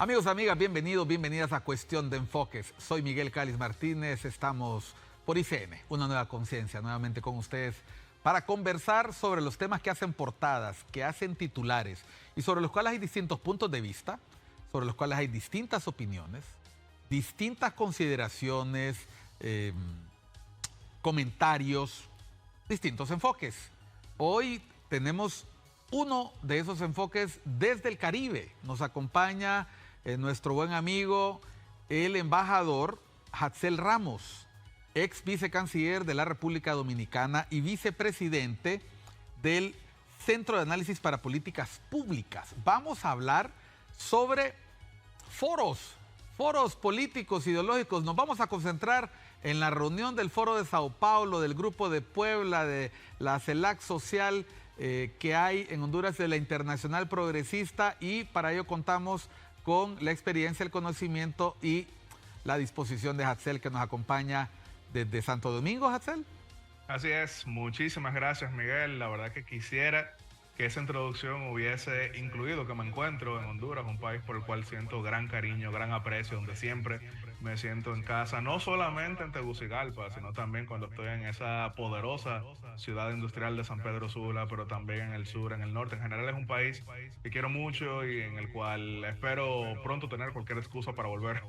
Amigos, amigas, bienvenidos, bienvenidas a Cuestión de Enfoques. Soy Miguel Cáliz Martínez, estamos por ICN, una nueva conciencia, nuevamente con ustedes para conversar sobre los temas que hacen portadas, que hacen titulares y sobre los cuales hay distintos puntos de vista, sobre los cuales hay distintas opiniones, distintas consideraciones, comentarios, distintos enfoques. Hoy tenemos uno de esos enfoques desde el Caribe. Nos acompaña nuestro buen amigo, el embajador Hatzel Ramos, ex vicecanciller de la República Dominicana y vicepresidente del Centro de Análisis para Políticas Públicas. Vamos a hablar sobre foros políticos, ideológicos. Nos vamos a concentrar en la reunión del Foro de Sao Paulo, del Grupo de Puebla, de la CELAC Social que hay en Honduras, de la Internacional Progresista, y para ello contamos con la experiencia, el conocimiento y la disposición de Hatzel, que nos acompaña desde Santo Domingo. Hatzel. Así es, muchísimas gracias, Miguel. La verdad que quisiera que esa introducción hubiese incluido que me encuentro en Honduras, un país por el cual siento gran cariño, gran aprecio, donde siempre me siento en casa, no solamente en Tegucigalpa, sino también cuando estoy en esa poderosa ciudad industrial de San Pedro Sula, pero también en el sur, en el norte. En general es un país que quiero mucho y en el cual espero pronto tener cualquier excusa para volver.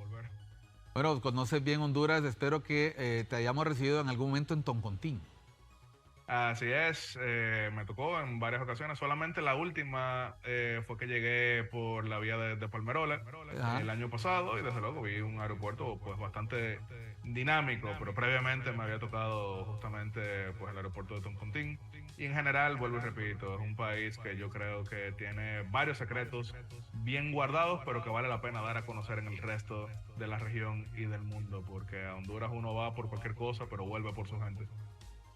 Bueno, conoces bien Honduras, espero que te hayamos recibido en algún momento en Toncontín. Así es, me tocó en varias ocasiones. Solamente la última fue que llegué por la vía de Palmerola el año pasado, y desde luego vi un aeropuerto pues bastante dinámico, pero previamente me había tocado justamente pues el aeropuerto de Toncontín. Y en general, vuelvo y repito, es un país que yo creo que tiene varios secretos bien guardados, pero que vale la pena dar a conocer en el resto de la región y del mundo, porque a Honduras uno va por cualquier cosa, pero vuelve por su gente.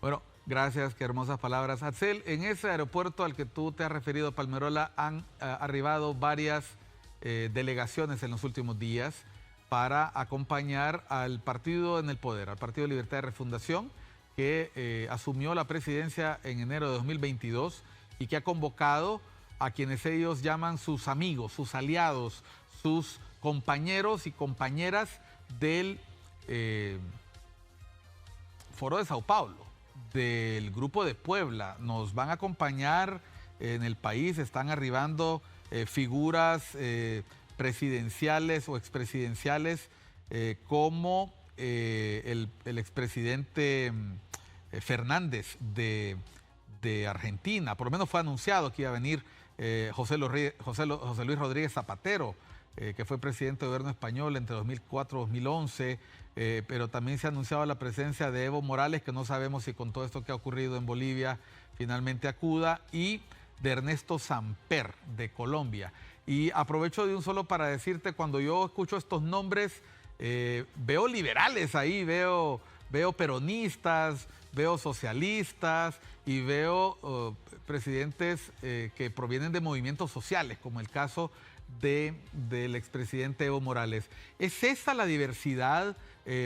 Bueno, gracias, qué hermosas palabras. Hatzel, en ese aeropuerto al que tú te has referido, Palmerola, han arribado varias delegaciones en los últimos días para acompañar al partido en el poder, al Partido de Libertad y Refundación, que asumió la presidencia en enero de 2022 y que ha convocado a quienes ellos llaman sus amigos, sus aliados, sus compañeros y compañeras del Foro de Sao Paulo, del Grupo de Puebla. Nos van a acompañar en el país, están arribando figuras presidenciales o expresidenciales como el expresidente Fernández de Argentina. Por lo menos fue anunciado que iba a venir José Luis Rodríguez Zapatero, que fue presidente del gobierno español entre 2004 y 2011, pero también se ha anunciado la presencia de Evo Morales, que no sabemos si con todo esto que ha ocurrido en Bolivia finalmente acuda, y de Ernesto Samper, de Colombia. Y aprovecho de un solo para decirte, cuando yo escucho estos nombres, veo liberales ahí, veo peronistas, veo socialistas y veo presidentes que provienen de movimientos sociales, como el caso del expresidente Evo Morales. ¿Es esa la diversidad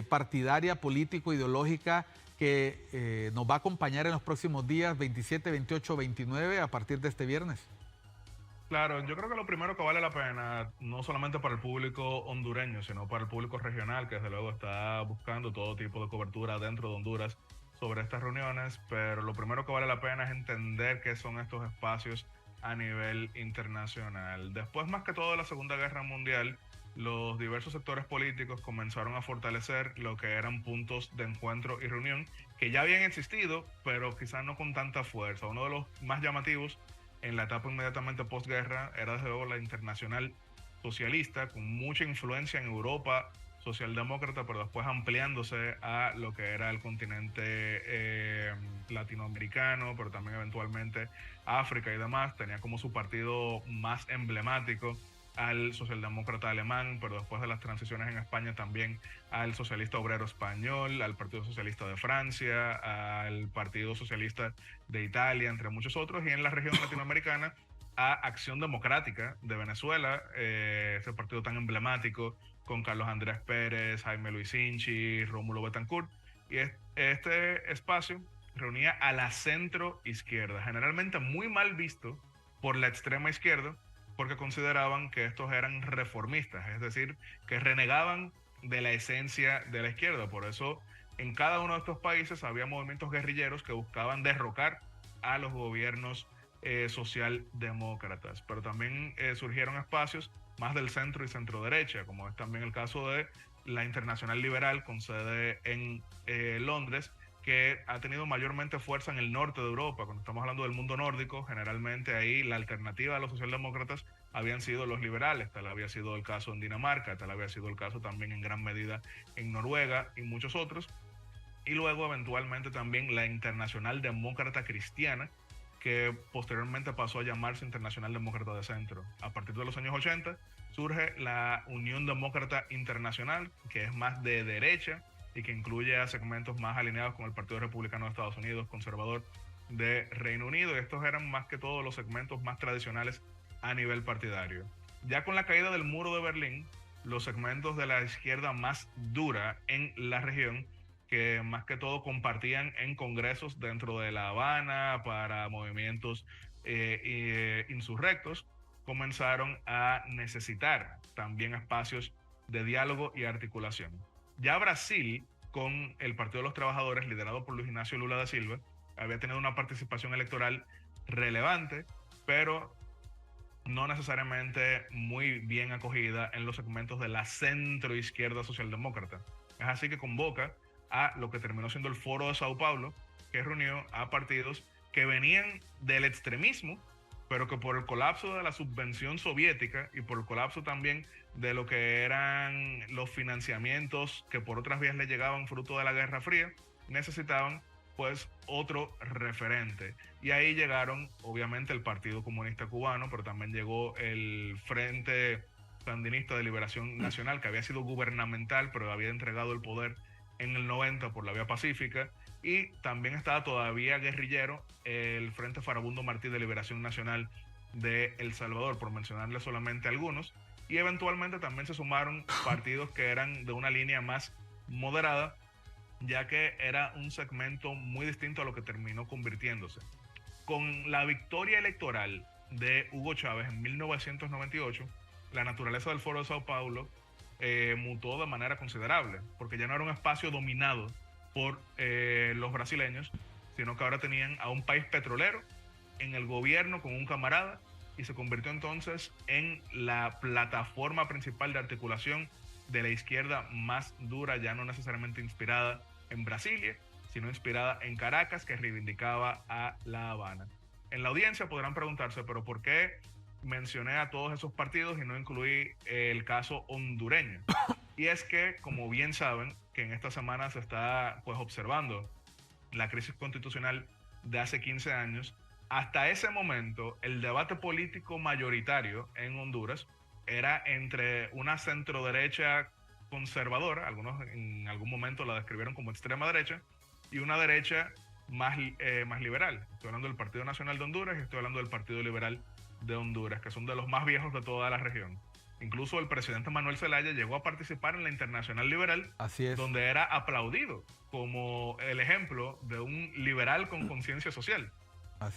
partidaria, político-ideológica que nos va a acompañar en los próximos días 27, 28, 29 a partir de este viernes? Claro, yo creo que lo primero que vale la pena, no solamente para el público hondureño, sino para el público regional, que desde luego está buscando todo tipo de cobertura dentro de Honduras sobre estas reuniones, pero lo primero que vale la pena es entender qué son estos espacios a nivel internacional. Después, más que todo de la Segunda Guerra Mundial, los diversos sectores políticos comenzaron a fortalecer lo que eran puntos de encuentro y reunión que ya habían existido, pero quizás no con tanta fuerza. Uno de los más llamativos en la etapa inmediatamente postguerra era desde luego la Internacional Socialista, con mucha influencia en Europa socialdemócrata, pero después ampliándose a lo que era el continente latinoamericano, pero también eventualmente África y demás. Tenía como su partido más emblemático al socialdemócrata alemán, pero después de las transiciones en España también al socialista obrero español, al Partido Socialista de Francia, al Partido Socialista de Italia, entre muchos otros, y en la región latinoamericana a Acción Democrática de Venezuela, ese partido tan emblemático con Carlos Andrés Pérez, Jaime Luis Inchi, Rómulo Betancourt. Y este espacio reunía a la centro izquierda, generalmente muy mal visto por la extrema izquierda, porque consideraban que estos eran reformistas, es decir, que renegaban de la esencia de la izquierda. Por eso en cada uno de estos países había movimientos guerrilleros que buscaban derrocar a los gobiernos socialdemócratas, pero también surgieron espacios más del centro y centro derecha, como es también el caso de la Internacional Liberal con sede en Londres, que ha tenido mayormente fuerza en el norte de Europa. Cuando estamos hablando del mundo nórdico, generalmente ahí la alternativa a los socialdemócratas habían sido los liberales. Tal había sido el caso en Dinamarca, tal había sido el caso también en gran medida en Noruega y muchos otros. Y luego eventualmente también la Internacional Demócrata Cristiana, que posteriormente pasó a llamarse Internacional Demócrata de Centro. A partir de los años 80 surge la Unión Demócrata Internacional, que es más de derecha y que incluye a segmentos más alineados con el Partido Republicano de Estados Unidos, conservador de Reino Unido. Y estos eran más que todo los segmentos más tradicionales a nivel partidario. Ya con la caída del muro de Berlín, los segmentos de la izquierda más dura en la región, que más que todo compartían en congresos dentro de La Habana para movimientos insurrectos, comenzaron a necesitar también espacios de diálogo y articulación. Ya Brasil, con el Partido de los Trabajadores, liderado por Luis Ignacio Lula da Silva, había tenido una participación electoral relevante, pero no necesariamente muy bien acogida en los segmentos de la centro-izquierda socialdemócrata. Es así que convoca a lo que terminó siendo el Foro de Sao Paulo, que reunió a partidos que venían del extremismo, pero que por el colapso de la subvención soviética y por el colapso también de lo que eran los financiamientos que por otras vías le llegaban fruto de la Guerra Fría, necesitaban pues otro referente. Y ahí llegaron obviamente el Partido Comunista Cubano, pero también llegó el Frente Sandinista de Liberación Nacional, que había sido gubernamental, pero había entregado el poder en el 90 por la vía pacífica, y también estaba todavía guerrillero el Frente Farabundo Martí de Liberación Nacional de El Salvador, por mencionarle solamente algunos, y eventualmente también se sumaron partidos que eran de una línea más moderada, ya que era un segmento muy distinto a lo que terminó convirtiéndose. Con la victoria electoral de Hugo Chávez en 1998, la naturaleza del Foro de Sao Paulo mutó de manera considerable, porque ya no era un espacio dominado por los brasileños, sino que ahora tenían a un país petrolero en el gobierno con un camarada, y se convirtió entonces en la plataforma principal de articulación de la izquierda más dura, ya no necesariamente inspirada en Brasilia, sino inspirada en Caracas, que reivindicaba a La Habana. En la audiencia podrán preguntarse, pero ¿por qué mencioné a todos esos partidos y no incluí el caso hondureño? Y es que, como bien saben, que en esta semana se está pues observando la crisis constitucional de hace 15 años. Hasta ese momento, el debate político mayoritario en Honduras era entre una centroderecha conservadora, algunos en algún momento la describieron como extrema derecha, y una derecha más liberal. Estoy hablando del Partido Nacional de Honduras y estoy hablando del Partido Liberal de Honduras, que son de los más viejos de toda la región. Incluso el presidente Manuel Zelaya llegó a participar en la Internacional Liberal, donde era aplaudido como el ejemplo de un liberal con conciencia social.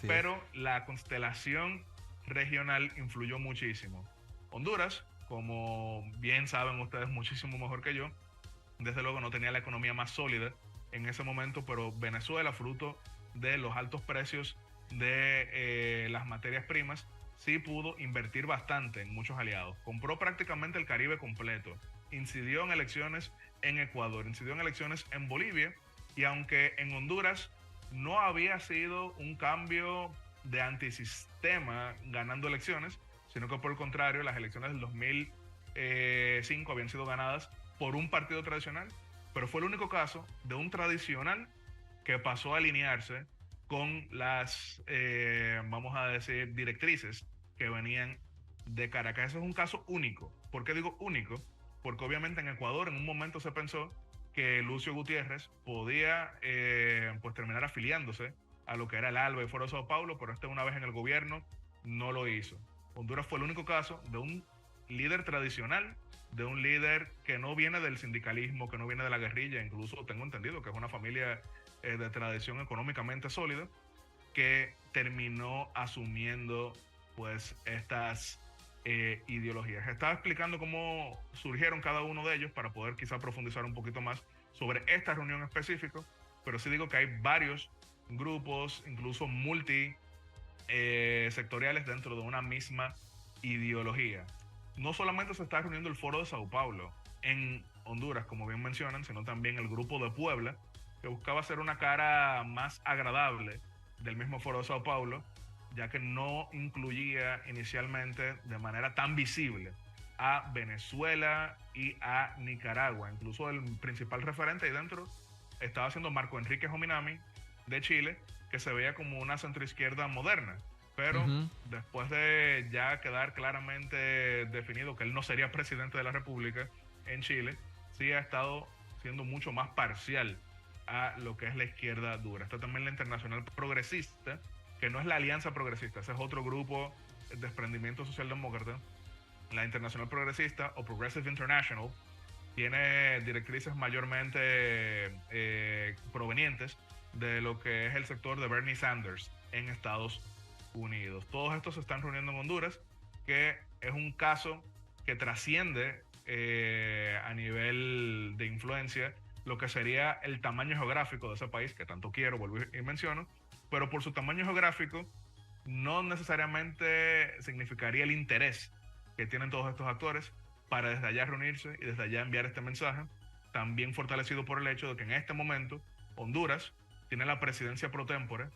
Pero la constelación regional influyó muchísimo. Honduras, como bien saben ustedes muchísimo mejor que yo, desde luego no tenía la economía más sólida en ese momento, pero Venezuela, fruto de los altos precios de las materias primas, sí pudo invertir bastante en muchos aliados. Compró prácticamente el Caribe completo. Incidió en elecciones en Ecuador, incidió en elecciones en Bolivia, y aunque en Honduras no había sido un cambio de antisistema ganando elecciones, sino que por el contrario, las elecciones del 2005 habían sido ganadas por un partido tradicional, pero fue el único caso de un tradicional que pasó a alinearse con las, vamos a decir, directrices que venían de Caracas. Eso es un caso único. ¿Por qué digo único? Porque obviamente en Ecuador en un momento se pensó que Lucio Gutiérrez podía pues terminar afiliándose a lo que era el ALBA y Foro de Sao Paulo, pero una vez en el gobierno no lo hizo. Honduras fue el único caso de un líder tradicional, de un líder que no viene del sindicalismo, que no viene de la guerrilla, incluso tengo entendido que es una familia de tradición económicamente sólida, que terminó asumiendo pues estas ideologías. Estaba explicando cómo surgieron cada uno de ellos para poder quizá profundizar un poquito más sobre esta reunión específica, pero sí digo que hay varios grupos, incluso sectoriales dentro de una misma ideología. No solamente se está reuniendo el Foro de Sao Paulo en Honduras, como bien mencionan, sino también el Grupo de Puebla, que buscaba hacer una cara más agradable del mismo Foro de Sao Paulo, ya que no incluía inicialmente de manera tan visible a Venezuela y a Nicaragua. Incluso el principal referente ahí dentro estaba siendo Marco Enrique Jominami de Chile, que se veía como una centroizquierda moderna. Pero después de ya quedar claramente definido que él no sería presidente de la República en Chile, sí ha estado siendo mucho más parcial a lo que es la izquierda dura. Está también la Internacional Progresista, que no es la Alianza Progresista, ese es otro grupo de desprendimiento socialdemócrata. La Internacional Progresista o Progressive International tiene directrices mayormente provenientes de lo que es el sector de Bernie Sanders en Estados Unidos. Todos estos se están reuniendo en Honduras, que es un caso que trasciende a nivel de influencia lo que sería el tamaño geográfico de ese país, que tanto quiero, vuelvo y menciono, pero por su tamaño geográfico no necesariamente significaría el interés que tienen todos estos actores para desde allá reunirse y desde allá enviar este mensaje, también fortalecido por el hecho de que en este momento Honduras tiene la presidencia pro tempore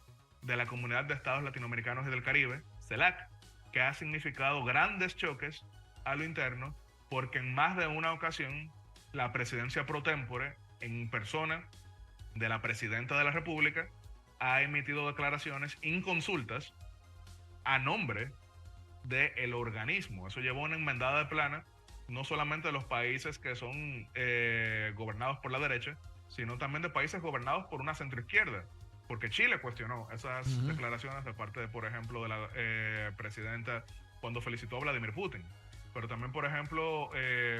de la Comunidad de Estados Latinoamericanos y del Caribe, CELAC, que ha significado grandes choques a lo interno, porque en más de una ocasión la presidencia pro tempore en persona de la presidenta de la República ha emitido declaraciones inconsultas a nombre del organismo. Eso llevó una enmendada de plana, no solamente de los países que son gobernados por la derecha, sino también de países gobernados por una centroizquierda, porque Chile cuestionó esas declaraciones de parte, de, por ejemplo, de la presidenta cuando felicitó a Vladimir Putin. Pero también, por ejemplo,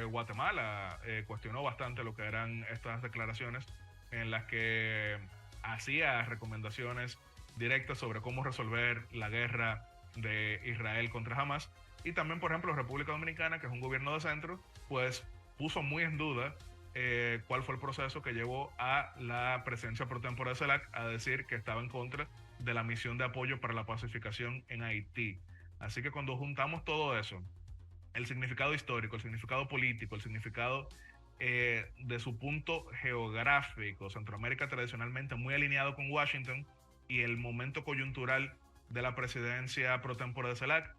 Guatemala cuestionó bastante lo que eran estas declaraciones en las que hacía recomendaciones directas sobre cómo resolver la guerra de Israel contra Hamas. Y también, por ejemplo, República Dominicana, que es un gobierno de centro, pues puso muy en duda cuál fue el proceso que llevó a la presidencia pro tempore de CELAC a decir que estaba en contra de la misión de apoyo para la pacificación en Haití. Así que cuando juntamos todo eso, el significado histórico, el significado político, el significado de su punto geográfico, Centroamérica tradicionalmente muy alineado con Washington, y el momento coyuntural de la presidencia pro tempore de CELAC,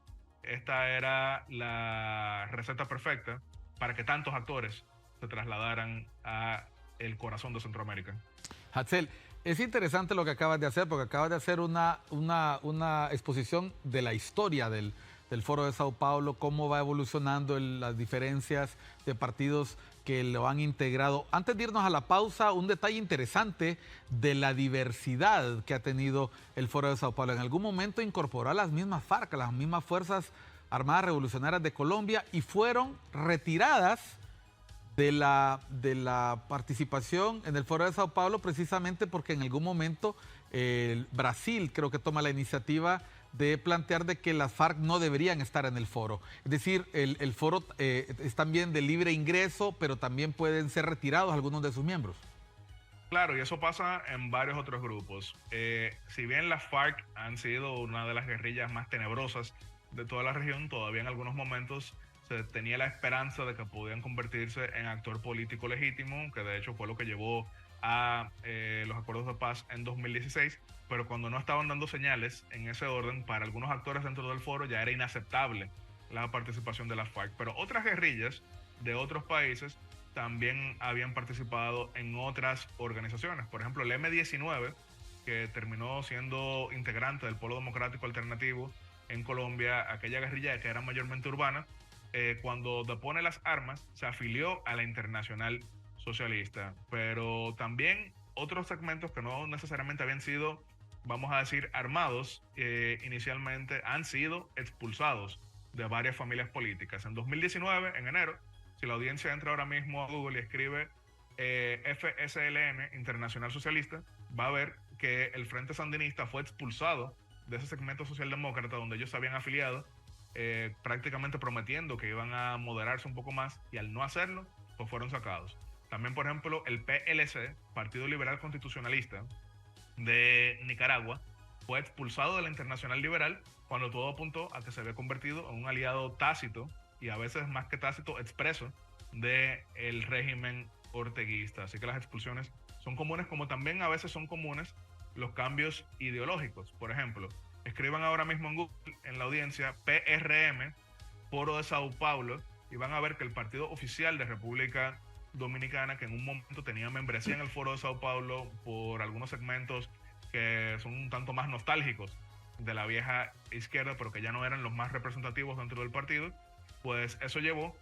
esta era la receta perfecta para que tantos actores se trasladaran a el corazón de Centroamérica. Hatzel, es interesante lo que acabas de hacer, porque acabas de hacer una exposición de la historia del Foro de Sao Paulo, cómo va evolucionando las diferencias de partidos que lo han integrado. Antes de irnos a la pausa, un detalle interesante de la diversidad que ha tenido el Foro de Sao Paulo. En algún momento incorporó a las mismas FARC, a las mismas Fuerzas Armadas Revolucionarias de Colombia, y fueron retiradas de la participación en el Foro de Sao Paulo, precisamente porque en algún momento Brasil creo que toma la iniciativa de plantear de que las FARC no deberían estar en el foro. Es decir, el foro es también de libre ingreso, pero también pueden ser retirados algunos de sus miembros. Claro, y eso pasa en varios otros grupos. Si bien las FARC han sido una de las guerrillas más tenebrosas de toda la región, todavía en algunos momentos se tenía la esperanza de que podían convertirse en actor político legítimo, que de hecho fue lo que llevó a los acuerdos de paz en 2016, pero cuando no estaban dando señales en ese orden, para algunos actores dentro del foro ya era inaceptable la participación de las FARC. Pero otras guerrillas de otros países también habían participado en otras organizaciones. Por ejemplo, el M-19, que terminó siendo integrante del Polo Democrático Alternativo en Colombia, aquella guerrilla que era mayormente urbana, cuando depone las armas, se afilió a la Internacional Socialista. Pero también otros segmentos que no necesariamente habían sido, vamos a decir, armados, inicialmente han sido expulsados de varias familias políticas. En 2019, en enero, si la audiencia entra ahora mismo a Google y escribe FSLN, Internacional Socialista, va a ver que el Frente Sandinista fue expulsado de ese segmento socialdemócrata donde ellos se habían afiliado prácticamente prometiendo que iban a moderarse un poco más, y al no hacerlo, pues fueron sacados. También, por ejemplo, el PLC, Partido Liberal Constitucionalista de Nicaragua, fue expulsado de la Internacional Liberal cuando todo apuntó a que se había convertido en un aliado tácito, y a veces más que tácito, expreso, del régimen orteguista. Así que las expulsiones son comunes, como también a veces son comunes los cambios ideológicos. Por ejemplo, escriban ahora mismo en Google, en la audiencia, PRM, Foro de Sao Paulo, y van a ver que el partido oficial de República Dominicana, que en un momento tenía membresía en el Foro de Sao Paulo por algunos segmentos que son un tanto más nostálgicos de la vieja izquierda, pero que ya no eran los más representativos dentro del partido, pues eso llevó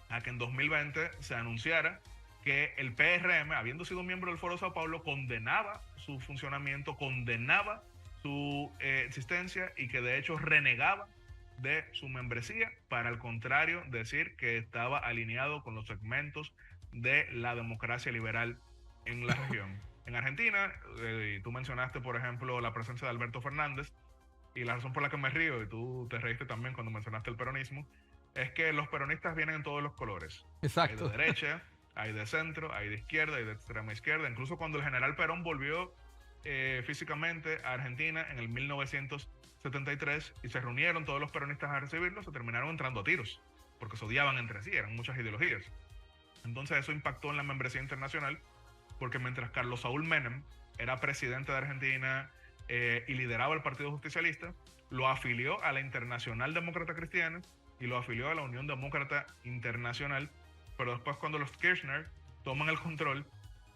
a que en 2020 se anunciara que el PRM, habiendo sido miembro del Foro de Sao Paulo, condenaba su funcionamiento, condenaba su existencia, y que de hecho renegaba de su membresía, para al contrario decir que estaba alineado con los segmentos de la democracia liberal en la región. En Argentina, tú mencionaste, por ejemplo, la presencia de Alberto Fernández, y la razón por la que me río, y tú te reíste también cuando mencionaste el peronismo, es que los peronistas vienen en todos los colores. Exacto. Hay de derecha, hay de centro, hay de izquierda, hay de extrema izquierda. Incluso cuando el general Perón volvió físicamente a Argentina en el 1973 y se reunieron todos los peronistas a recibirlo, se terminaron entrando a tiros, porque se odiaban entre sí, eran muchas ideologías. Entonces eso impactó en la membresía internacional, porque mientras Carlos Saúl Menem era presidente de Argentina y lideraba el Partido Justicialista, lo afilió a la Internacional Demócrata Cristiana y lo afilió a la Unión Demócrata Internacional, pero después, cuando los Kirchner toman el control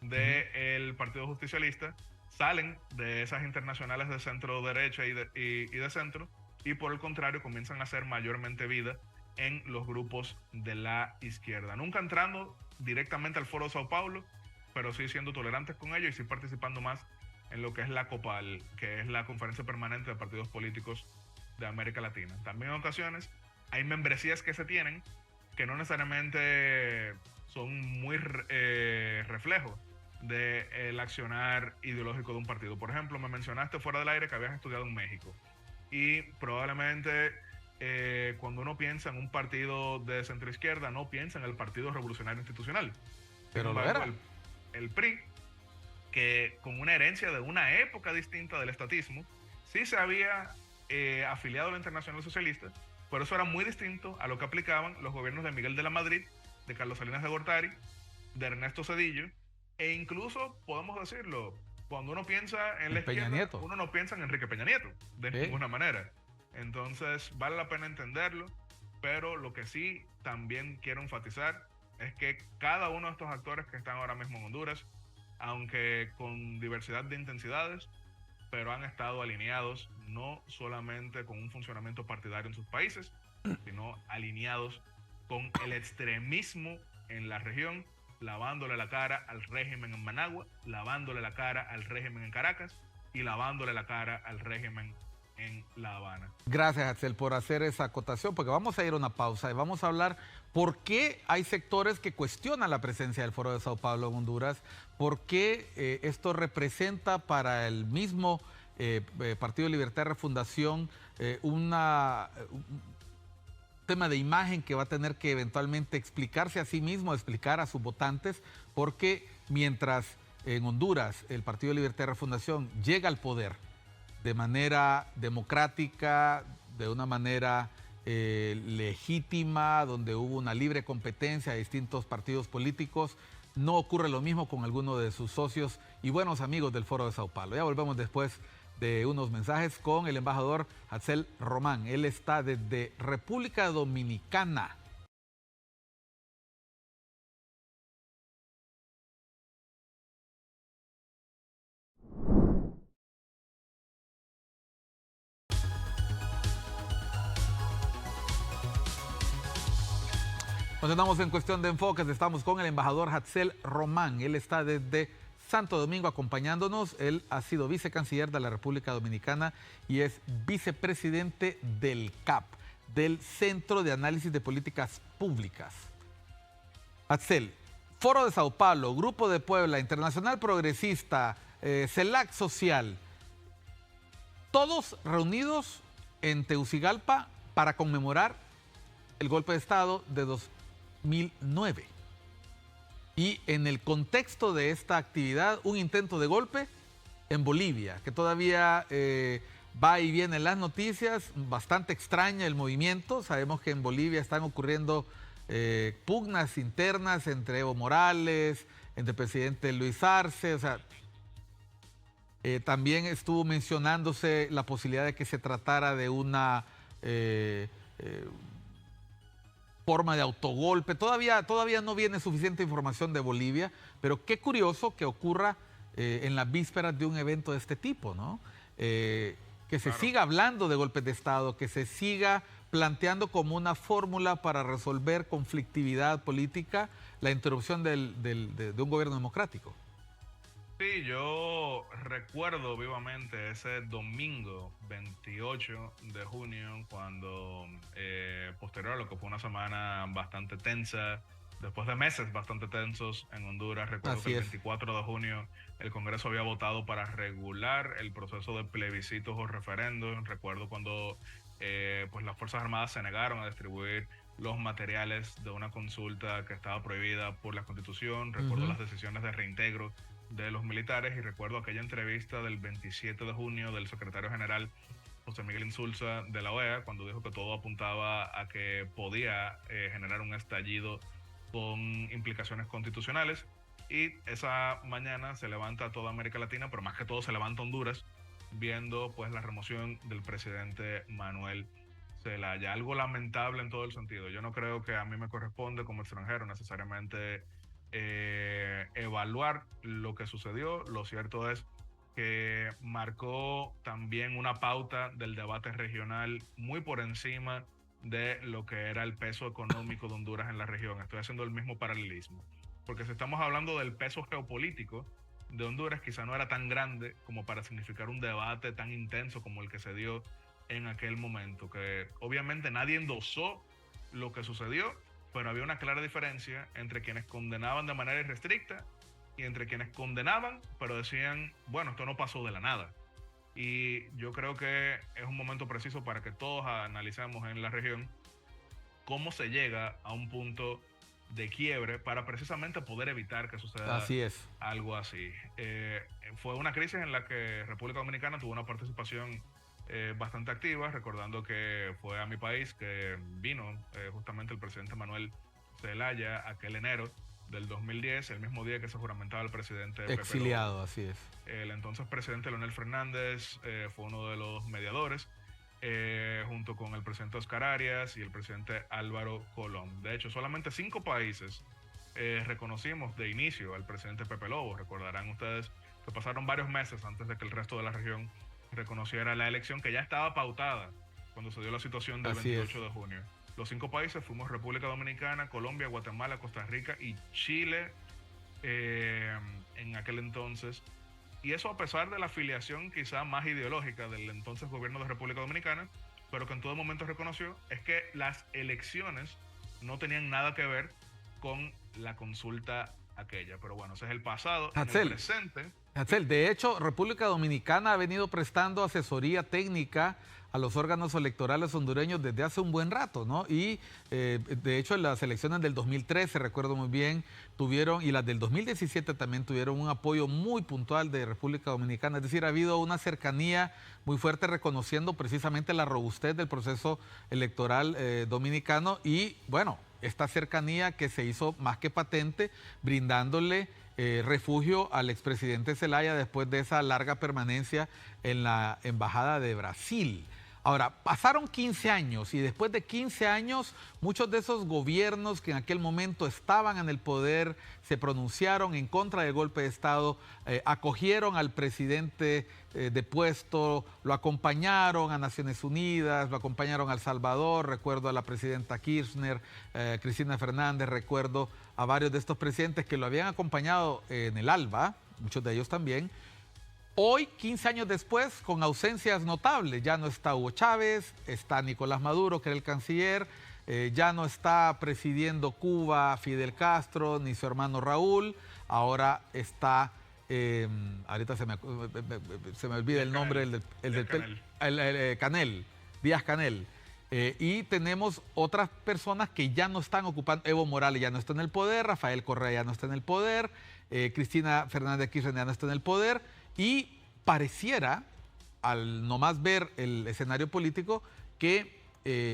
del Partido Justicialista, salen de esas internacionales de centro derecha y de centro, y por el contrario comienzan a hacer mayormente vida en los grupos de la izquierda, nunca entrando directamente al Foro de Sao Paulo, pero sí siendo tolerantes con ellos y sí participando más en lo que es la COPAL, que es la Conferencia Permanente de Partidos Políticos de América Latina. También en ocasiones hay membresías que se tienen que no necesariamente son muy reflejo del accionar ideológico de un partido. Por ejemplo, me mencionaste fuera del aire que habías estudiado en México, y probablemente cuando uno piensa en un partido de centro izquierda, no piensa en el Partido Revolucionario Institucional. Pero lo era. El PRI, que con una herencia de una época distinta del estatismo, sí se había afiliado a la Internacional Socialista, pero eso era muy distinto a lo que aplicaban los gobiernos de Miguel de la Madrid, de Carlos Salinas de Gortari, de Ernesto Zedillo, e incluso, podemos decirlo, cuando uno piensa en la izquierda, uno no piensa en Enrique Peña Nieto, de ninguna manera. Entonces, vale la pena entenderlo, pero lo que sí también quiero enfatizar es que cada uno de estos actores que están ahora mismo en Honduras, aunque con diversidad de intensidades, pero han estado alineados no solamente con un funcionamiento partidario en sus países, sino alineados con el extremismo en la región, lavándole la cara al régimen en Managua, lavándole la cara al régimen en Caracas y lavándole la cara al régimen en La Habana. Gracias, Axel, por hacer esa acotación, porque vamos a ir a una pausa y vamos a hablar por qué hay sectores que cuestionan la presencia del Foro de Sao Paulo en Honduras, por qué esto representa para el mismo Partido Libertad y Refundación un tema de imagen que va a tener que eventualmente explicarse a sí mismo, explicar a sus votantes, porque mientras en Honduras el Partido Libertad y Refundación llega al poder de manera democrática, de una manera legítima, donde hubo una libre competencia de distintos partidos políticos, no ocurre lo mismo con algunos de sus socios y buenos amigos del Foro de Sao Paulo. Ya volvemos después de unos mensajes con el embajador Axel Román. Él está desde República Dominicana. Continuamos en Cuestión de Enfoques, estamos con el embajador Axel Román. Él está desde Santo Domingo acompañándonos. Él ha sido vicecanciller de la República Dominicana y es vicepresidente del CAP, del Centro de Análisis de Políticas Públicas. Axel, Foro de Sao Paulo, Grupo de Puebla, Internacional Progresista, CELAC Social, todos reunidos en Tegucigalpa para conmemorar el golpe de Estado de 2009. Y en el contexto de esta actividad, un intento de golpe en Bolivia, que todavía va y viene en las noticias, bastante extraña el movimiento. Sabemos que en Bolivia están ocurriendo pugnas internas entre Evo Morales, entre el presidente Luis Arce, o sea, también estuvo mencionándose la posibilidad de que se tratara de una forma de autogolpe. Todavía no viene suficiente información de Bolivia, pero qué curioso que ocurra en las vísperas de un evento de este tipo, ¿no? Que se siga hablando de golpes de Estado, que se siga planteando como una fórmula para resolver conflictividad política la interrupción de un gobierno democrático. Sí, yo recuerdo vivamente ese domingo 28 de junio, cuando posterior a lo que fue una semana bastante tensa, después de meses bastante tensos en Honduras, recuerdo que el 24 de junio el Congreso había votado para regular el proceso de plebiscitos o referendos. Recuerdo cuando pues las Fuerzas Armadas se negaron a distribuir los materiales de una consulta que estaba prohibida por la Constitución. Recuerdo las decisiones de reintegro de los militares, y recuerdo aquella entrevista del 27 de junio del secretario general José Miguel Insulza de la OEA, cuando dijo que todo apuntaba a que podía generar un estallido con implicaciones constitucionales. Y esa mañana se levanta toda América Latina, pero más que todo se levanta Honduras, viendo pues la remoción del presidente Manuel Zelaya. Algo lamentable en todo el sentido. Yo no creo que a mí me corresponde como extranjero necesariamente evaluar lo que sucedió. Lo cierto es que marcó también una pauta del debate regional muy por encima de lo que era el peso económico de Honduras en la región. Estoy haciendo el mismo paralelismo, porque si estamos hablando del peso geopolítico de Honduras, quizá no era tan grande como para significar un debate tan intenso como el que se dio en aquel momento, que obviamente nadie endosó lo que sucedió, pero había una clara diferencia entre quienes condenaban de manera irrestricta y entre quienes condenaban, pero decían, bueno, esto no pasó de la nada. Y yo creo que es un momento preciso para que todos analicemos en la región cómo se llega a un punto de quiebre para precisamente poder evitar que suceda algo así. Fue una crisis en la que República Dominicana tuvo una participación bastante activa, recordando que fue a mi país que vino justamente el presidente Manuel Zelaya aquel enero del 2010, el mismo día que se juramentaba el presidente exiliado, Pepe Lobo. así es. El entonces presidente Leonel Fernández fue uno de los mediadores, junto con el presidente Oscar Arias y el presidente Álvaro Colón. De hecho, solamente 5 países reconocimos de inicio al presidente Pepe Lobo. Recordarán ustedes que pasaron varios meses antes de que el resto de la región reconociera la elección que ya estaba pautada cuando se dio la situación del 28 de junio. Los 5 países fuimos República Dominicana, Colombia, Guatemala, Costa Rica y Chile en aquel entonces. Y eso a pesar de la afiliación quizá más ideológica del entonces gobierno de República Dominicana, pero que en todo momento reconoció es que las elecciones no tenían nada que ver con la consulta aquella. Pero bueno, ese es el pasado. En el presente. Axel, de hecho, República Dominicana ha venido prestando asesoría técnica a los órganos electorales hondureños desde hace un buen rato, ¿no? Y de hecho en las elecciones del 2013, recuerdo muy bien, tuvieron, y las del 2017 también tuvieron un apoyo muy puntual de República Dominicana. Es decir, ha habido una cercanía muy fuerte reconociendo precisamente la robustez del proceso electoral dominicano y, bueno, esta cercanía que se hizo más que patente, brindándole refugio al expresidente Zelaya después de esa larga permanencia en la Embajada de Brasil. Ahora, pasaron 15 años y después de 15 años, muchos de esos gobiernos que en aquel momento estaban en el poder se pronunciaron en contra del golpe de Estado, acogieron al presidente depuesto, lo acompañaron a Naciones Unidas, lo acompañaron a El Salvador, recuerdo a la presidenta Kirchner, Cristina Fernández, recuerdo a varios de estos presidentes que lo habían acompañado en el ALBA, muchos de ellos también. Hoy, 15 años después, con ausencias notables, ya no está Hugo Chávez, está Nicolás Maduro, que era el canciller, ya no está presidiendo Cuba Fidel Castro, ni su hermano Raúl, ahora está, ahorita se me olvida el nombre, Canel, Díaz Canel. Y tenemos otras personas que ya no están ocupando. Evo Morales ya no está en el poder, Rafael Correa ya no está en el poder, Cristina Fernández de Kirchner ya no está en el poder. Y pareciera, al nomás ver el escenario político, que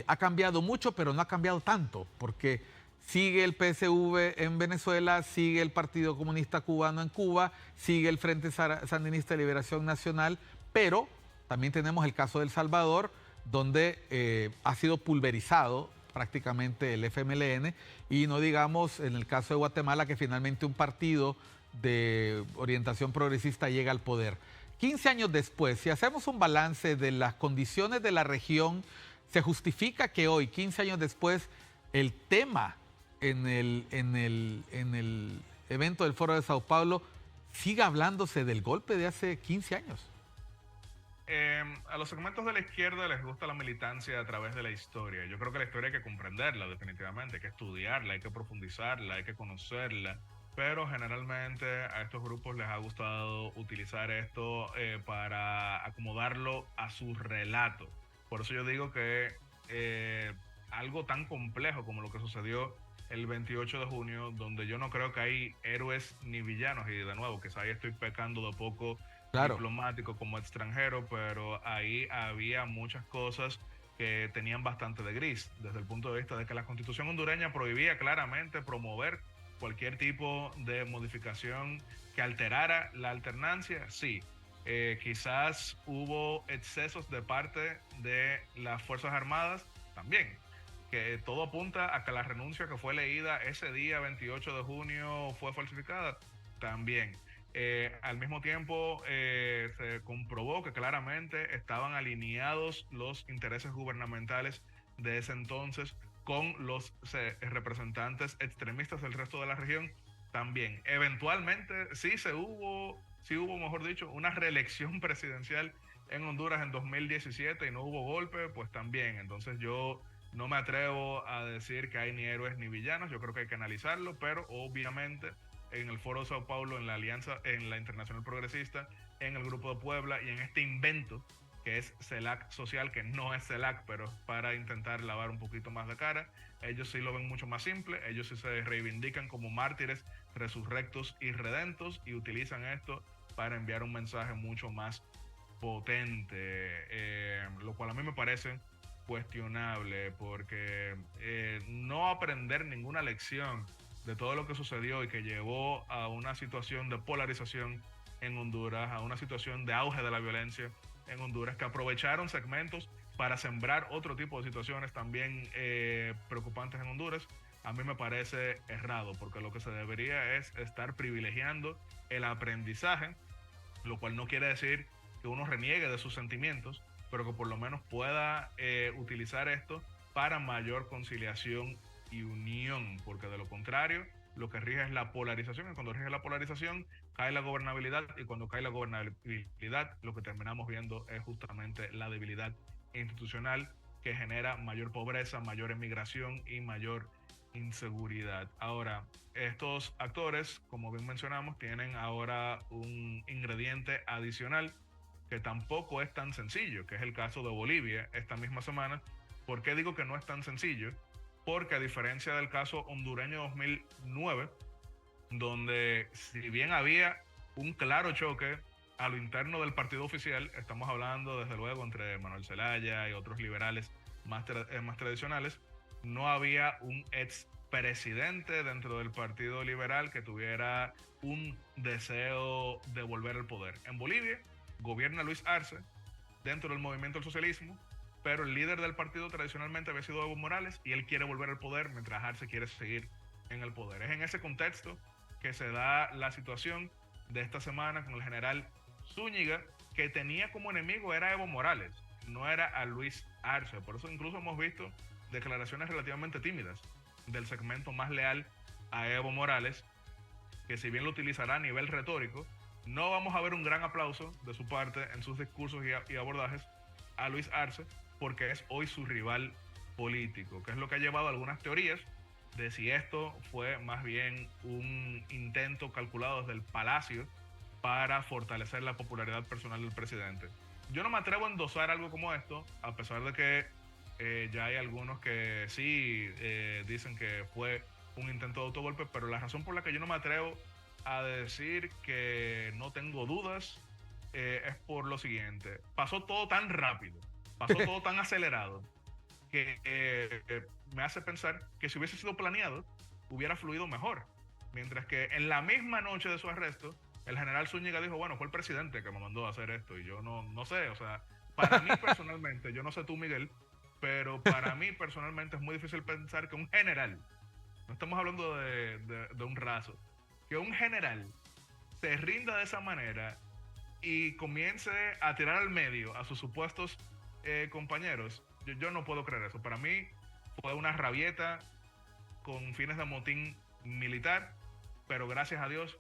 ha cambiado mucho, pero no ha cambiado tanto, porque sigue el PSV en Venezuela, sigue el Partido Comunista Cubano en Cuba, sigue el Frente Sandinista de Liberación Nacional, pero también tenemos el caso de El Salvador, donde ha sido pulverizado prácticamente el FMLN, y no digamos en el caso de Guatemala, que finalmente un partido de orientación progresista llega al poder. 15 años después, si hacemos un balance de las condiciones de la región, ¿se justifica que hoy, 15 años después, el tema en el evento del Foro de Sao Paulo siga hablándose del golpe de hace 15 años? A los segmentos de la izquierda les gusta la militancia a través de la historia. Yo creo que la historia hay que comprenderla definitivamente, hay que estudiarla, hay que profundizarla, hay que conocerla, pero generalmente a estos grupos les ha gustado utilizar esto para acomodarlo a su relato. Por eso yo digo que algo tan complejo como lo que sucedió el 28 de junio, donde yo no creo que hay héroes ni villanos, y de nuevo, quizá ahí estoy pecando de poco diplomático como extranjero, pero ahí había muchas cosas que tenían bastante de gris, desde el punto de vista de que la Constitución hondureña prohibía claramente promover cualquier tipo de modificación que alterara la alternancia. Sí, quizás hubo excesos de parte de las Fuerzas Armadas también, que todo apunta a que la renuncia que fue leída ese día 28 de junio fue falsificada también. Al mismo tiempo se comprobó que claramente estaban alineados los intereses gubernamentales de ese entonces con los representantes extremistas del resto de la región también. Eventualmente sí hubo, mejor dicho, una reelección presidencial en Honduras en 2017 y no hubo golpe, pues también. Entonces yo no me atrevo a decir que hay ni héroes ni villanos, yo creo que hay que analizarlo, pero obviamente en el Foro de Sao Paulo, en la Alianza, en la Internacional Progresista, en el Grupo de Puebla y en este invento que es CELAC Social, que no es CELAC, pero para intentar lavar un poquito más de cara. Ellos sí lo ven mucho más simple, ellos sí se reivindican como mártires resurrectos y redentos y utilizan esto para enviar un mensaje mucho más potente, lo cual a mí me parece cuestionable, porque no aprender ninguna lección de todo lo que sucedió y que llevó a una situación de polarización en Honduras, a una situación de auge de la violencia en Honduras, que aprovecharon segmentos para sembrar otro tipo de situaciones también preocupantes en Honduras, a mí me parece errado, porque lo que se debería es estar privilegiando el aprendizaje, lo cual no quiere decir que uno reniegue de sus sentimientos, pero que por lo menos pueda utilizar esto para mayor conciliación y unión, porque de lo contrario lo que rige es la polarización, y cuando rige la polarización cae la gobernabilidad, y cuando cae la gobernabilidad lo que terminamos viendo es justamente la debilidad institucional, que genera mayor pobreza, mayor emigración y mayor inseguridad. Ahora, estos actores, como bien mencionamos, tienen ahora un ingrediente adicional que tampoco es tan sencillo, que es el caso de Bolivia esta misma semana. ¿Por qué digo que no es tan sencillo? Porque a diferencia del caso hondureño 2009, donde si bien había un claro choque a lo interno del partido oficial, estamos hablando desde luego entre Manuel Zelaya y otros liberales más tradicionales, no había un expresidente dentro del Partido Liberal que tuviera un deseo de volver al poder. En Bolivia gobierna Luis Arce dentro del movimiento del socialismo, pero el líder del partido tradicionalmente había sido Evo Morales y él quiere volver al poder mientras Arce quiere seguir en el poder. Es en ese contexto que se da la situación de esta semana con el general Zúñiga, que tenía como enemigo era Evo Morales, no era a Luis Arce. Por eso incluso hemos visto declaraciones relativamente tímidas del segmento más leal a Evo Morales, que si bien lo utilizará a nivel retórico, no vamos a ver un gran aplauso de su parte en sus discursos y abordajes a Luis Arce, porque es hoy su rival político, que es lo que ha llevado a algunas teorías de si esto fue más bien un intento calculado desde el Palacio para fortalecer la popularidad personal del presidente. Yo no me atrevo a endosar algo como esto, a pesar de que Ya hay algunos que sí dicen que fue un intento de autogolpe, pero la razón por la que yo no me atrevo a decir que no tengo dudas es por lo siguiente. Pasó todo tan rápido, pasó todo tan acelerado, que me hace pensar que si hubiese sido planeado, hubiera fluido mejor. Mientras que en la misma noche de su arresto, el general Zúñiga dijo, bueno, fue el presidente que me mandó a hacer esto. Y yo no sé, o sea, para mí personalmente, yo no sé tú, Miguel, pero para mí personalmente es muy difícil pensar que un general, no estamos hablando de un raso, que un general se rinda de esa manera y comience a tirar al medio a sus supuestos compañeros. Yo no puedo creer eso. Para mí fue una rabieta con fines de motín militar, pero gracias a Dios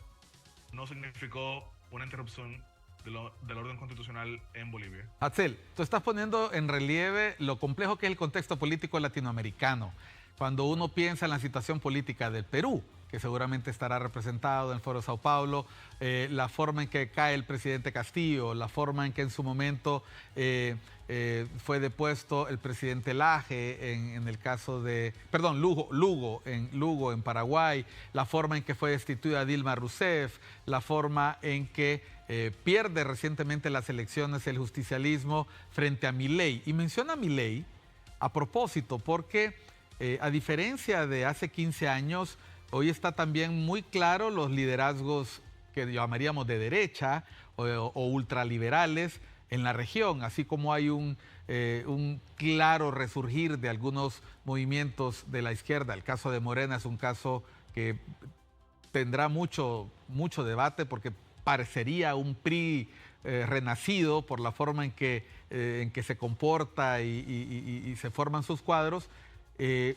no significó una interrupción del orden constitucional en Bolivia. Axel, tú estás poniendo en relieve lo complejo que es el contexto político latinoamericano. Cuando uno piensa en la situación política del Perú, que seguramente estará representado en el Foro de Sao Paulo, la forma en que cae el presidente Castillo, la forma en que en su momento fue depuesto el presidente Laje en el caso de, perdón, Lugo en Paraguay, la forma en que fue destituida Dilma Rousseff, la forma en que pierde recientemente las elecciones el justicialismo frente a Milei. Y menciona a Milei a propósito porque a diferencia de hace 15 años, hoy está también muy claro los liderazgos que llamaríamos de derecha o ultraliberales en la región, así como hay un claro resurgir de algunos movimientos de la izquierda. El caso de Morena es un caso que tendrá mucho debate porque parecería un PRI renacido por la forma en que se comporta y se forman sus cuadros.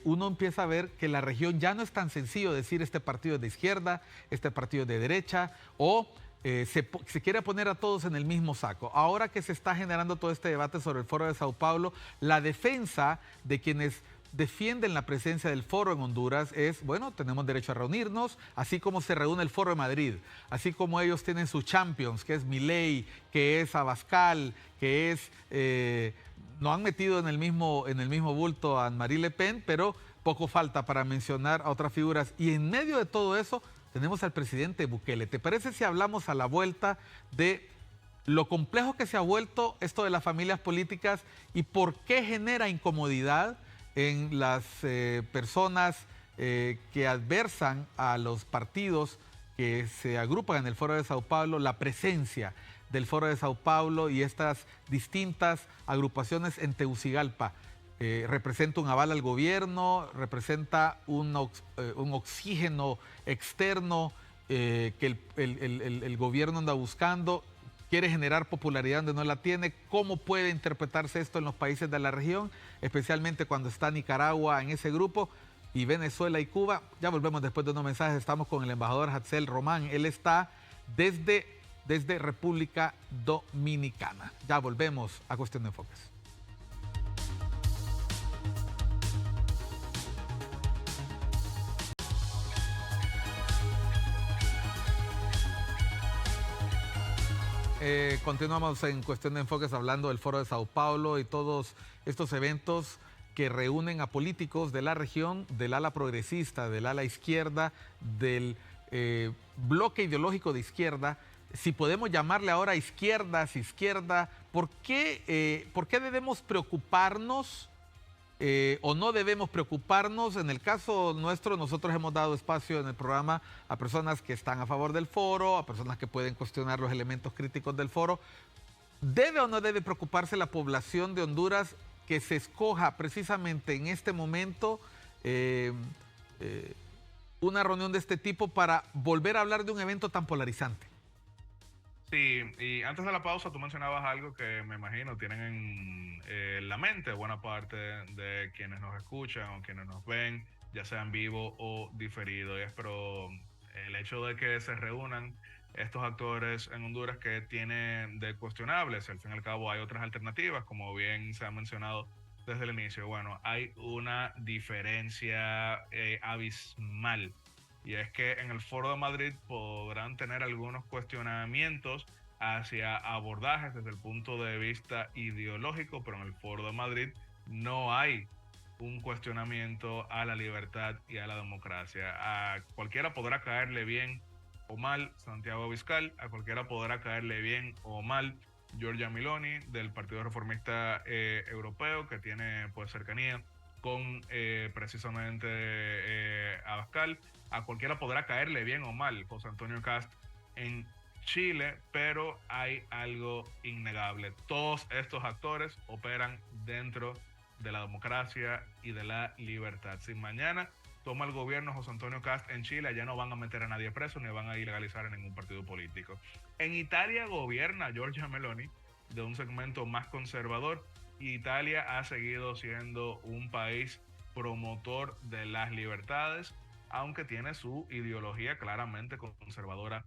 Uno empieza a ver que la región ya no es tan sencillo decir este partido es de izquierda, este partido es de derecha, o se quiere poner a todos en el mismo saco. Ahora que se está generando todo este debate sobre el Foro de Sao Paulo, la defensa de quienes defienden la presencia del Foro en Honduras es, bueno, tenemos derecho a reunirnos, así como se reúne el Foro de Madrid, así como ellos tienen sus champions, que es Milei, que es Abascal, que es... no han metido en el mismo bulto a Anne-Marie Le Pen, pero poco falta para mencionar a otras figuras. Y en medio de todo eso tenemos al presidente Bukele. ¿Te parece si hablamos a la vuelta de lo complejo que se ha vuelto esto de las familias políticas y por qué genera incomodidad en las personas que adversan a los partidos que se agrupan en el Foro de Sao Paulo, la presencia del Foro de Sao Paulo y estas distintas agrupaciones en Tegucigalpa? Representa un aval al gobierno, representa un oxígeno externo que el gobierno anda buscando, quiere generar popularidad donde no la tiene. ¿Cómo puede interpretarse esto en los países de la región, especialmente cuando está Nicaragua en ese grupo y Venezuela y Cuba? Ya volvemos después de unos mensajes. Estamos con el embajador Axel Román. Él está desde República Dominicana. Ya volvemos a Cuestión de Enfoques. Continuamos en Cuestión de Enfoques hablando del Foro de Sao Paulo y todos estos eventos que reúnen a políticos de la región, del ala progresista, del ala izquierda, del bloque ideológico de izquierda. Si podemos llamarle ahora izquierda, ¿por qué debemos preocuparnos o no debemos preocuparnos? En el caso nuestro, nosotros hemos dado espacio en el programa a personas que están a favor del foro, a personas que pueden cuestionar los elementos críticos del foro. ¿Debe o no debe preocuparse la población de Honduras que se escoja precisamente en este momento una reunión de este tipo para volver a hablar de un evento tan polarizante? Sí, y antes de la pausa tú mencionabas algo que me imagino tienen en la mente buena parte de quienes nos escuchan o quienes nos ven, ya sea en vivo o diferido, y es pero el hecho de que se reúnan estos actores en Honduras que tienen de cuestionables, al fin y al cabo hay otras alternativas, como bien se ha mencionado desde el inicio. Bueno, hay una diferencia abismal. Y es que en el Foro de Madrid podrán tener algunos cuestionamientos hacia abordajes desde el punto de vista ideológico, pero en el Foro de Madrid no hay un cuestionamiento a la libertad y a la democracia. A cualquiera podrá caerle bien o mal Santiago Abascal, a cualquiera podrá caerle bien o mal Giorgia Meloni del Partido Reformista Europeo, que tiene pues cercanía con precisamente Abascal. A cualquiera podrá caerle bien o mal José Antonio Cast en Chile, pero hay algo innegable. Todos estos actores operan dentro de la democracia y de la libertad. Si mañana toma el gobierno José Antonio Cast en Chile, ya no van a meter a nadie preso ni van a ilegalizar en ningún partido político. En Italia gobierna Giorgia Meloni, de un segmento más conservador, y Italia ha seguido siendo un país promotor de las libertades, aunque tiene su ideología claramente conservadora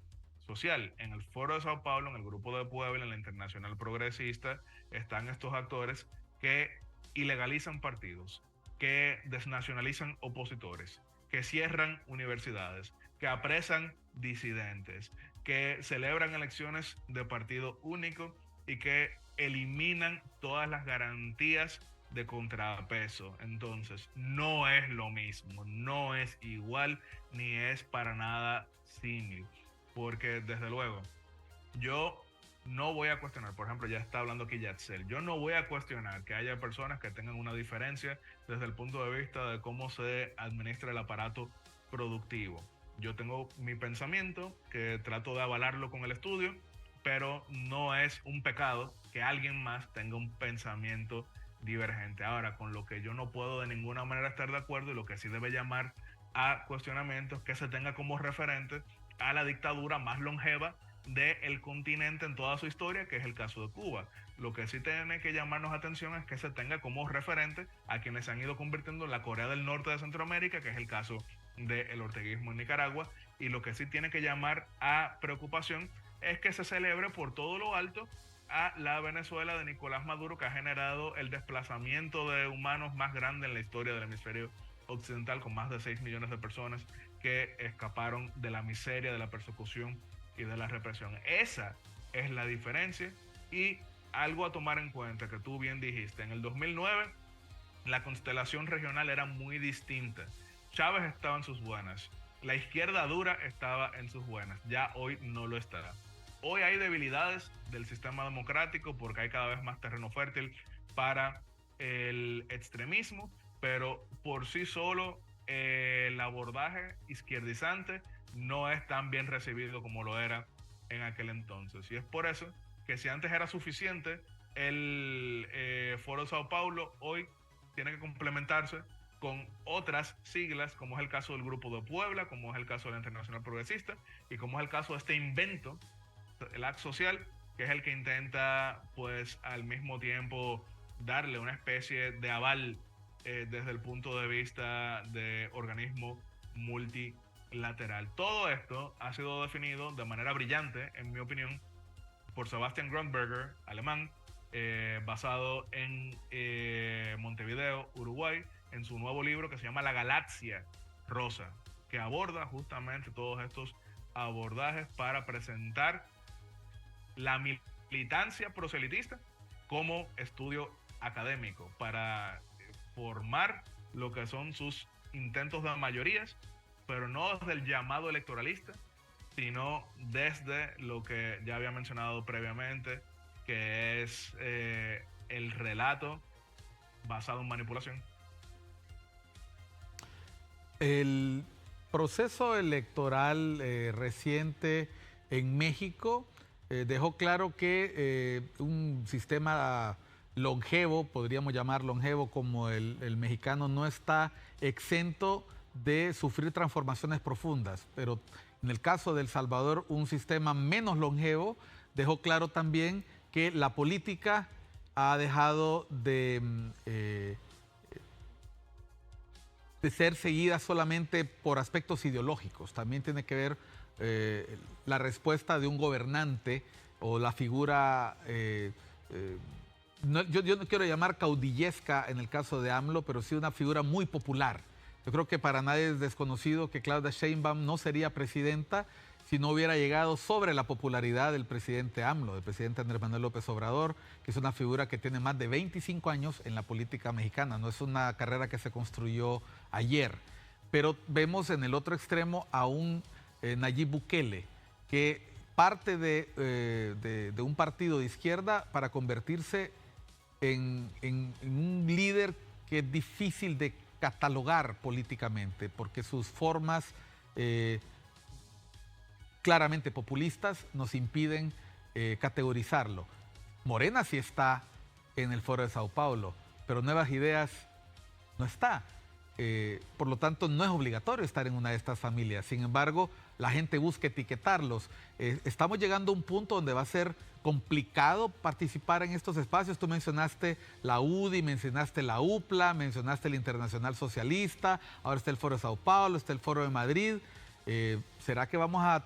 social. En el Foro de Sao Paulo, en el Grupo de Puebla, en la Internacional Progresista, están estos actores que ilegalizan partidos, que desnacionalizan opositores, que cierran universidades, que apresan disidentes, que celebran elecciones de partido único y que eliminan todas las garantías de contrapeso. Entonces, no es lo mismo, no es igual, ni es para nada símil. Porque desde luego, yo no voy a cuestionar, por ejemplo, ya está hablando aquí Yatzel, yo no voy a cuestionar que haya personas que tengan una diferencia desde el punto de vista de cómo se administra el aparato productivo. Yo tengo mi pensamiento, que trato de avalarlo con el estudio, pero no es un pecado que alguien más tenga un pensamiento divergente. Ahora, con lo que yo no puedo de ninguna manera estar de acuerdo y lo que sí debe llamar a cuestionamientos, que se tenga como referente a la dictadura más longeva del continente en toda su historia, que es el caso de Cuba. Lo que sí tiene que llamarnos atención es que se tenga como referente a quienes se han ido convirtiendo en la Corea del Norte de Centroamérica, que es el caso del orteguismo en Nicaragua, y lo que sí tiene que llamar a preocupación es que se celebre por todo lo alto a la Venezuela de Nicolás Maduro, que ha generado el desplazamiento de humanos más grande en la historia del hemisferio occidental, con más de 6 millones de personas que escaparon de la miseria, de la persecución y de la represión. Esa es la diferencia, y algo a tomar en cuenta que tú bien dijiste, en el 2009 la constelación regional era muy distinta. Chávez estaba en sus buenas, la izquierda dura estaba en sus buenas, ya hoy no lo estará. Hoy hay debilidades del sistema democrático porque hay cada vez más terreno fértil para el extremismo, pero por sí solo el abordaje izquierdizante no es tan bien recibido como lo era en aquel entonces. Y es por eso que si antes era suficiente el Foro de Sao Paulo, hoy tiene que complementarse con otras siglas, como es el caso del Grupo de Puebla, como es el caso de la Internacional Progresista y como es el caso de este invento, el Act Social, que es el que intenta pues al mismo tiempo darle una especie de aval desde el punto de vista de organismo multilateral. Todo esto ha sido definido de manera brillante, en mi opinión, por Sebastian Grunberger, alemán, basado en Montevideo, Uruguay, en su nuevo libro que se llama La Galaxia Rosa, que aborda justamente todos estos abordajes para presentar la militancia proselitista como estudio académico, para formar lo que son sus intentos de mayorías, pero no desde el llamado electoralista, sino desde lo que ya había mencionado previamente, que es el relato basado en manipulación. El proceso electoral reciente en México dejó claro que un sistema longevo, podríamos llamar longevo como el mexicano, no está exento de sufrir transformaciones profundas, pero en el caso de El Salvador, un sistema menos longevo dejó claro también que la política ha dejado de ser seguida solamente por aspectos ideológicos. También tiene que ver la respuesta de un gobernante o la figura, yo no quiero llamar caudillesca en el caso de AMLO, pero sí una figura muy popular. Yo creo que para nadie es desconocido que Claudia Sheinbaum no sería presidenta si no hubiera llegado sobre la popularidad del presidente AMLO, del presidente Andrés Manuel López Obrador, que es una figura que tiene más de 25 años en la política mexicana. No es una carrera que se construyó ayer. Pero vemos en el otro extremo a un Nayib Bukele, que parte de un partido de izquierda para convertirse en un líder que es difícil de catalogar políticamente, porque sus formas claramente populistas nos impiden categorizarlo. Morena sí está en el Foro de Sao Paulo, pero Nuevas Ideas no está. Por lo tanto, no es obligatorio estar en una de estas familias. Sin embargo, la gente busca etiquetarlos. Estamos llegando a un punto donde va a ser complicado participar en estos espacios. Tú mencionaste la UDI, mencionaste la UPLA, mencionaste el Internacional Socialista, ahora está el Foro de Sao Paulo, está el Foro de Madrid. ¿Será que vamos a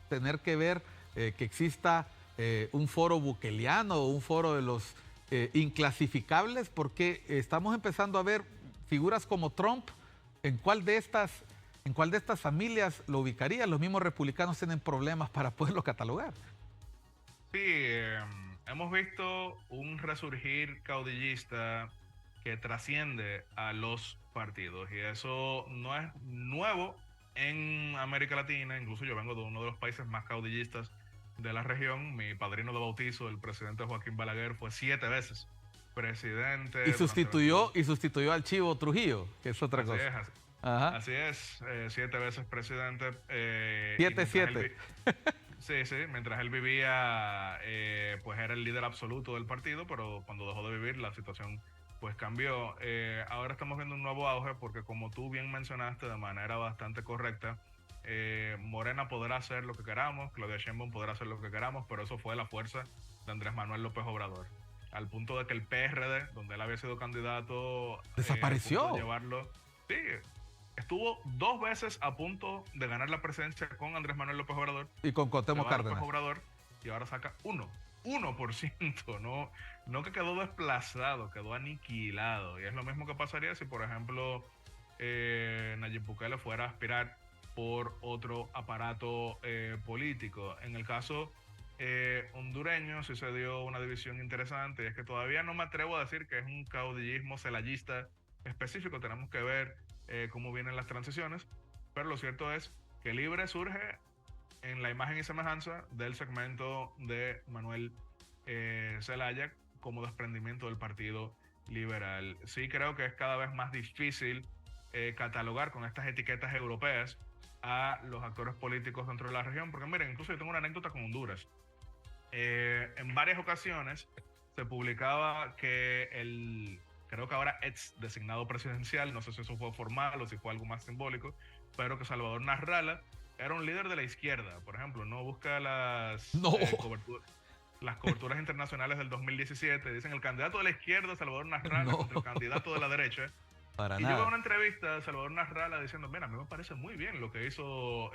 tener que ver que exista un foro bukeliano o un foro de los inclasificables? Porque estamos empezando a ver figuras como Trump. ¿En cuál de estas familias lo ubicaría? Los mismos republicanos tienen problemas para poderlo catalogar. Sí, hemos visto un resurgir caudillista que trasciende a los partidos, y eso no es nuevo en América Latina. Incluso yo vengo de uno de los países más caudillistas de la región. Mi padrino de bautizo, el presidente Joaquín Balaguer, fue 7 veces presidente. Y sustituyó al Chivo Trujillo, que es otra cosa. Así es, 7 veces presidente. 7-7. Sí, mientras él vivía, pues era el líder absoluto del partido, pero cuando dejó de vivir la situación pues cambió. Ahora estamos viendo un nuevo auge porque, como tú bien mencionaste de manera bastante correcta, Morena podrá hacer lo que queramos, Claudia Sheinbaum podrá hacer lo que queramos, pero eso fue la fuerza de Andrés Manuel López Obrador, al punto de que el PRD, donde él había sido candidato, desapareció. Llevarlo, sí, estuvo 2 veces a punto de ganar la presidencia con Andrés Manuel López Obrador y con Cuauhtémoc Cárdenas. López Obrador, y ahora saca 1%, no que quedó desplazado, quedó aniquilado. Y es lo mismo que pasaría si, por ejemplo, Nayib Bukele fuera a aspirar por otro aparato político. En el caso hondureño sí se dio una división interesante, y es que todavía no me atrevo a decir que es un caudillismo celayista específico. Tenemos que ver cómo vienen las transiciones, pero lo cierto es que Libre surge en la imagen y semejanza del segmento de Manuel Zelaya como desprendimiento del Partido Liberal. Sí creo que es cada vez más difícil catalogar con estas etiquetas europeas a los actores políticos dentro de la región, porque miren, incluso yo tengo una anécdota con Honduras. En varias ocasiones se publicaba que creo que ahora ex designado presidencial, no sé si eso fue formal o si fue algo más simbólico, pero que Salvador Nasralla era un líder de la izquierda. Por ejemplo, no busca las coberturas internacionales del 2017. Dicen el candidato de la izquierda, Salvador Nasralla, contra el candidato de la derecha. Para y nada. yo veo una entrevista de Salvador Nasralla diciendo, mira, a mí me parece muy bien lo que hizo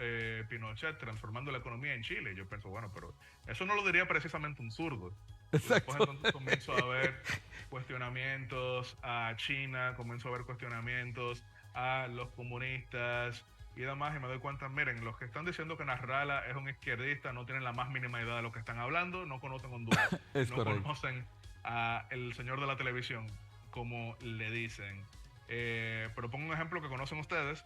Pinochet transformando la economía en Chile. Y yo pienso, bueno, pero eso no lo diría precisamente un zurdo. Exacto. Y después entonces comienzo a ver cuestionamientos a China, comienzo a ver cuestionamientos a los comunistas y demás, y me doy cuenta, miren, los que están diciendo que Nasralla es un izquierdista no tienen la más mínima idea de lo que están hablando, no conocen Honduras, no correcto. Conocen a el señor de la televisión, como le dicen. Pero pongo un ejemplo que conocen ustedes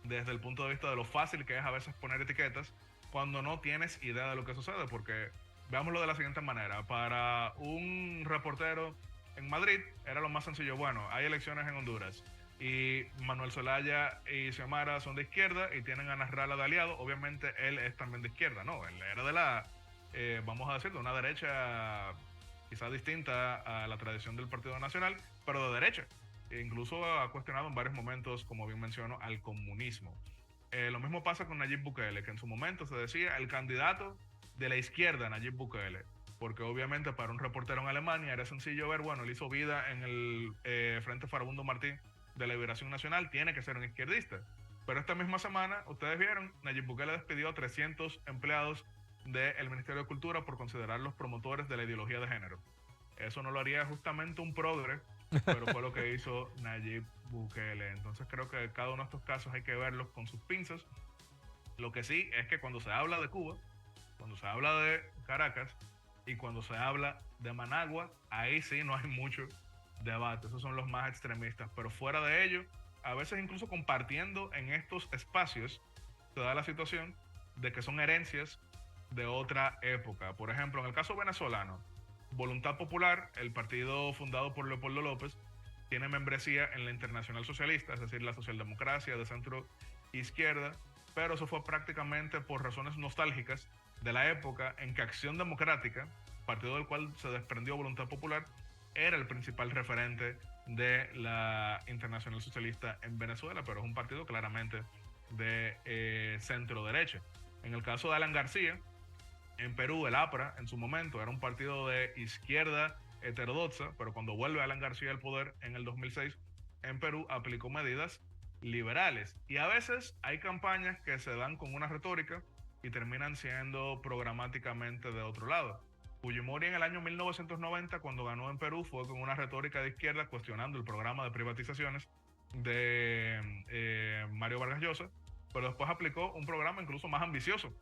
desde el punto de vista de lo fácil que es a veces poner etiquetas cuando no tienes idea de lo que sucede, porque veámoslo de la siguiente manera. Para un reportero en Madrid era lo más sencillo, bueno, hay elecciones en Honduras y Manuel Zelaya y Xiomara son de izquierda y tienen a Nasralla de aliado. Obviamente él es también de izquierda, no, él era de la, vamos a decir, de una derecha quizás distinta a la tradición del Partido Nacional, pero de derecha. E incluso ha cuestionado en varios momentos, como bien menciono, al comunismo. Lo mismo pasa con Nayib Bukele, que en su momento se decía el candidato de la izquierda, Nayib Bukele, porque obviamente para un reportero en Alemania era sencillo ver, bueno, él hizo vida en el Frente Farabundo Martí de la Liberación Nacional, tiene que ser un izquierdista. Pero esta misma semana, ustedes vieron, Nayib Bukele despidió a 300 empleados del Ministerio de Cultura por considerarlos promotores de la ideología de género. Eso no lo haría justamente un progre, pero fue lo que hizo Nayib Bukele. Entonces creo que cada uno de estos casos hay que verlos con sus pinzas Lo que sí es que cuando se habla de Cuba, cuando se habla de Caracas y cuando se habla de Managua, ahí sí no hay mucho debate. Esos son los más extremistas. Pero fuera de ello, a veces incluso compartiendo en estos espacios, se da la situación de que son herencias de otra época. Por ejemplo, en el caso venezolano, Voluntad Popular, el partido fundado por Leopoldo López, tiene membresía en la Internacional Socialista, es decir, la socialdemocracia de centro izquierda, pero eso fue prácticamente por razones nostálgicas de la época en que Acción Democrática, partido del cual se desprendió Voluntad Popular, era el principal referente de la Internacional Socialista en Venezuela, pero es un partido claramente de centro derecha. En el caso de Alan García, en Perú, el APRA en su momento era un partido de izquierda heterodoxa, pero cuando vuelve Alan García al poder en el 2006, en Perú aplicó medidas liberales. Y a veces hay campañas que se dan con una retórica y terminan siendo programáticamente de otro lado. Fujimori en el año 1990, cuando ganó en Perú, fue con una retórica de izquierda cuestionando el programa de privatizaciones de Mario Vargas Llosa, pero después aplicó un programa incluso más ambicioso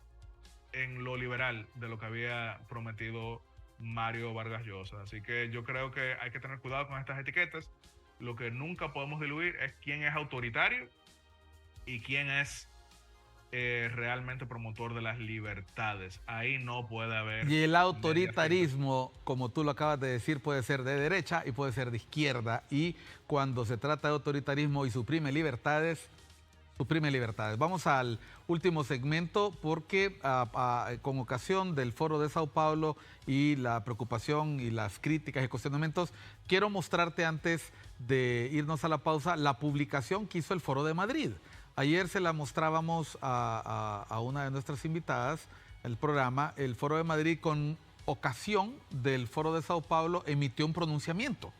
en lo liberal de lo que había prometido Mario Vargas Llosa. Así que yo creo que hay que tener cuidado con estas etiquetas. Lo que nunca podemos diluir es quién es autoritario y quién es realmente promotor de las libertades. Ahí no puede haber... Y el autoritarismo, como tú lo acabas de decir, puede ser de derecha y puede ser de izquierda. Y cuando se trata de autoritarismo y suprime libertades, suprime libertades. Vamos al último segmento porque con ocasión del Foro de Sao Paulo y la preocupación y las críticas y cuestionamientos, quiero mostrarte antes de irnos a la pausa la publicación que hizo el Foro de Madrid. Ayer se la mostrábamos a una de nuestras invitadas, el programa. El Foro de Madrid, con ocasión del Foro de Sao Paulo, emitió un pronunciamiento.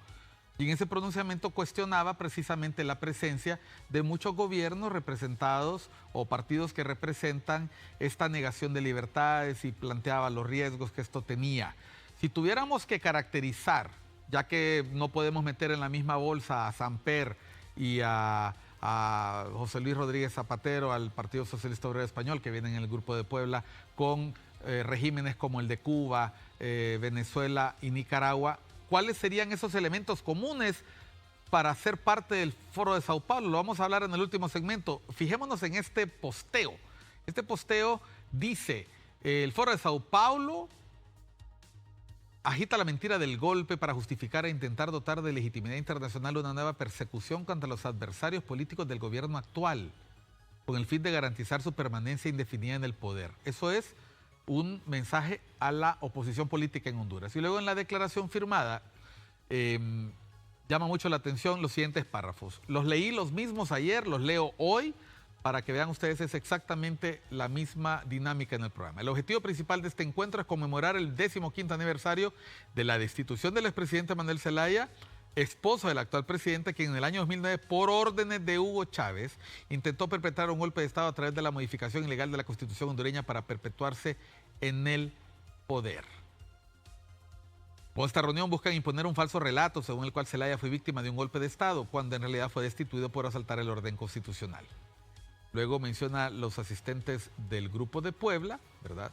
Y en ese pronunciamiento cuestionaba precisamente la presencia de muchos gobiernos representados o partidos que representan esta negación de libertades y planteaba los riesgos que esto tenía. Si tuviéramos que caracterizar, ya que no podemos meter en la misma bolsa a Samper y a José Luis Rodríguez Zapatero, al Partido Socialista Obrero Español, que viene en el Grupo de Puebla, con regímenes como el de Cuba, Venezuela y Nicaragua, ¿cuáles serían esos elementos comunes para ser parte del Foro de Sao Paulo? Lo vamos a hablar en el último segmento. Fijémonos en este posteo. Este posteo dice, el Foro de Sao Paulo agita la mentira del golpe para justificar e intentar dotar de legitimidad internacional una nueva persecución contra los adversarios políticos del gobierno actual, con el fin de garantizar su permanencia indefinida en el poder. Eso es un mensaje a la oposición política en Honduras. Y luego en la declaración firmada llama mucho la atención los siguientes párrafos. Los leí los mismos ayer, los leo hoy, para que vean ustedes, es exactamente la misma dinámica en el programa. El objetivo principal de este encuentro es conmemorar el 15º aniversario de la destitución del expresidente Manuel Zelaya, esposo del actual presidente, quien en el año 2009, por órdenes de Hugo Chávez, intentó perpetrar un golpe de Estado a través de la modificación ilegal de la Constitución hondureña para perpetuarse en el poder. Con esta reunión buscan imponer un falso relato según el cual Zelaya fue víctima de un golpe de Estado, cuando en realidad fue destituido por asaltar el orden constitucional. Luego menciona los asistentes del Grupo de Puebla, ¿verdad?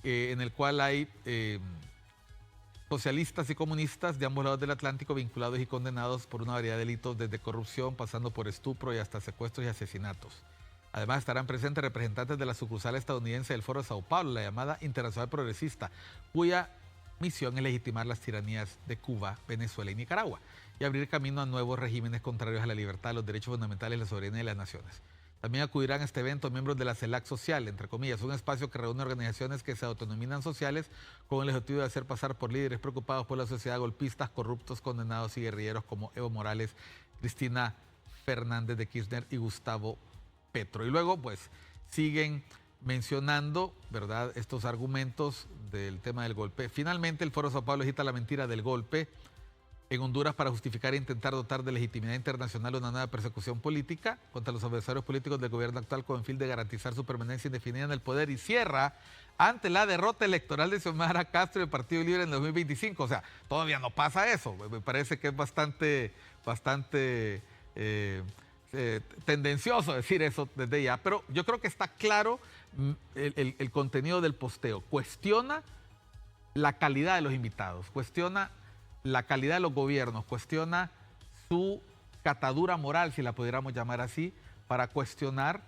En el cual hay socialistas y comunistas de ambos lados del Atlántico vinculados y condenados por una variedad de delitos, desde corrupción, pasando por estupro y hasta secuestros y asesinatos. Además estarán presentes representantes de la sucursal estadounidense del Foro de Sao Paulo, la llamada Internacional Progresista, cuya misión es legitimar las tiranías de Cuba, Venezuela y Nicaragua y abrir camino a nuevos regímenes contrarios a la libertad, los derechos fundamentales y la soberanía de las naciones. También acudirán a este evento miembros de la CELAC Social, entre comillas, un espacio que reúne organizaciones que se autodenominan sociales con el objetivo de hacer pasar por líderes preocupados por la sociedad, golpistas, corruptos, condenados y guerrilleros como Evo Morales, Cristina Fernández de Kirchner y Gustavo Petro. Y luego, pues, siguen mencionando, ¿verdad?, estos argumentos del tema del golpe. Finalmente, el Foro de Sao Paulo agita la mentira del golpe en Honduras para justificar e intentar dotar de legitimidad internacional una nueva persecución política contra los adversarios políticos del gobierno actual con el fin de garantizar su permanencia indefinida en el poder, y cierra ante la derrota electoral de Xiomara Castro y el Partido Libre en el 2025. O sea, todavía no pasa eso. Me parece que es bastante tendencioso decir eso desde ya, pero yo creo que está claro el contenido del posteo. Cuestiona la calidad de los invitados, cuestiona la calidad de los gobiernos, cuestiona su catadura moral, si la pudiéramos llamar así, para cuestionar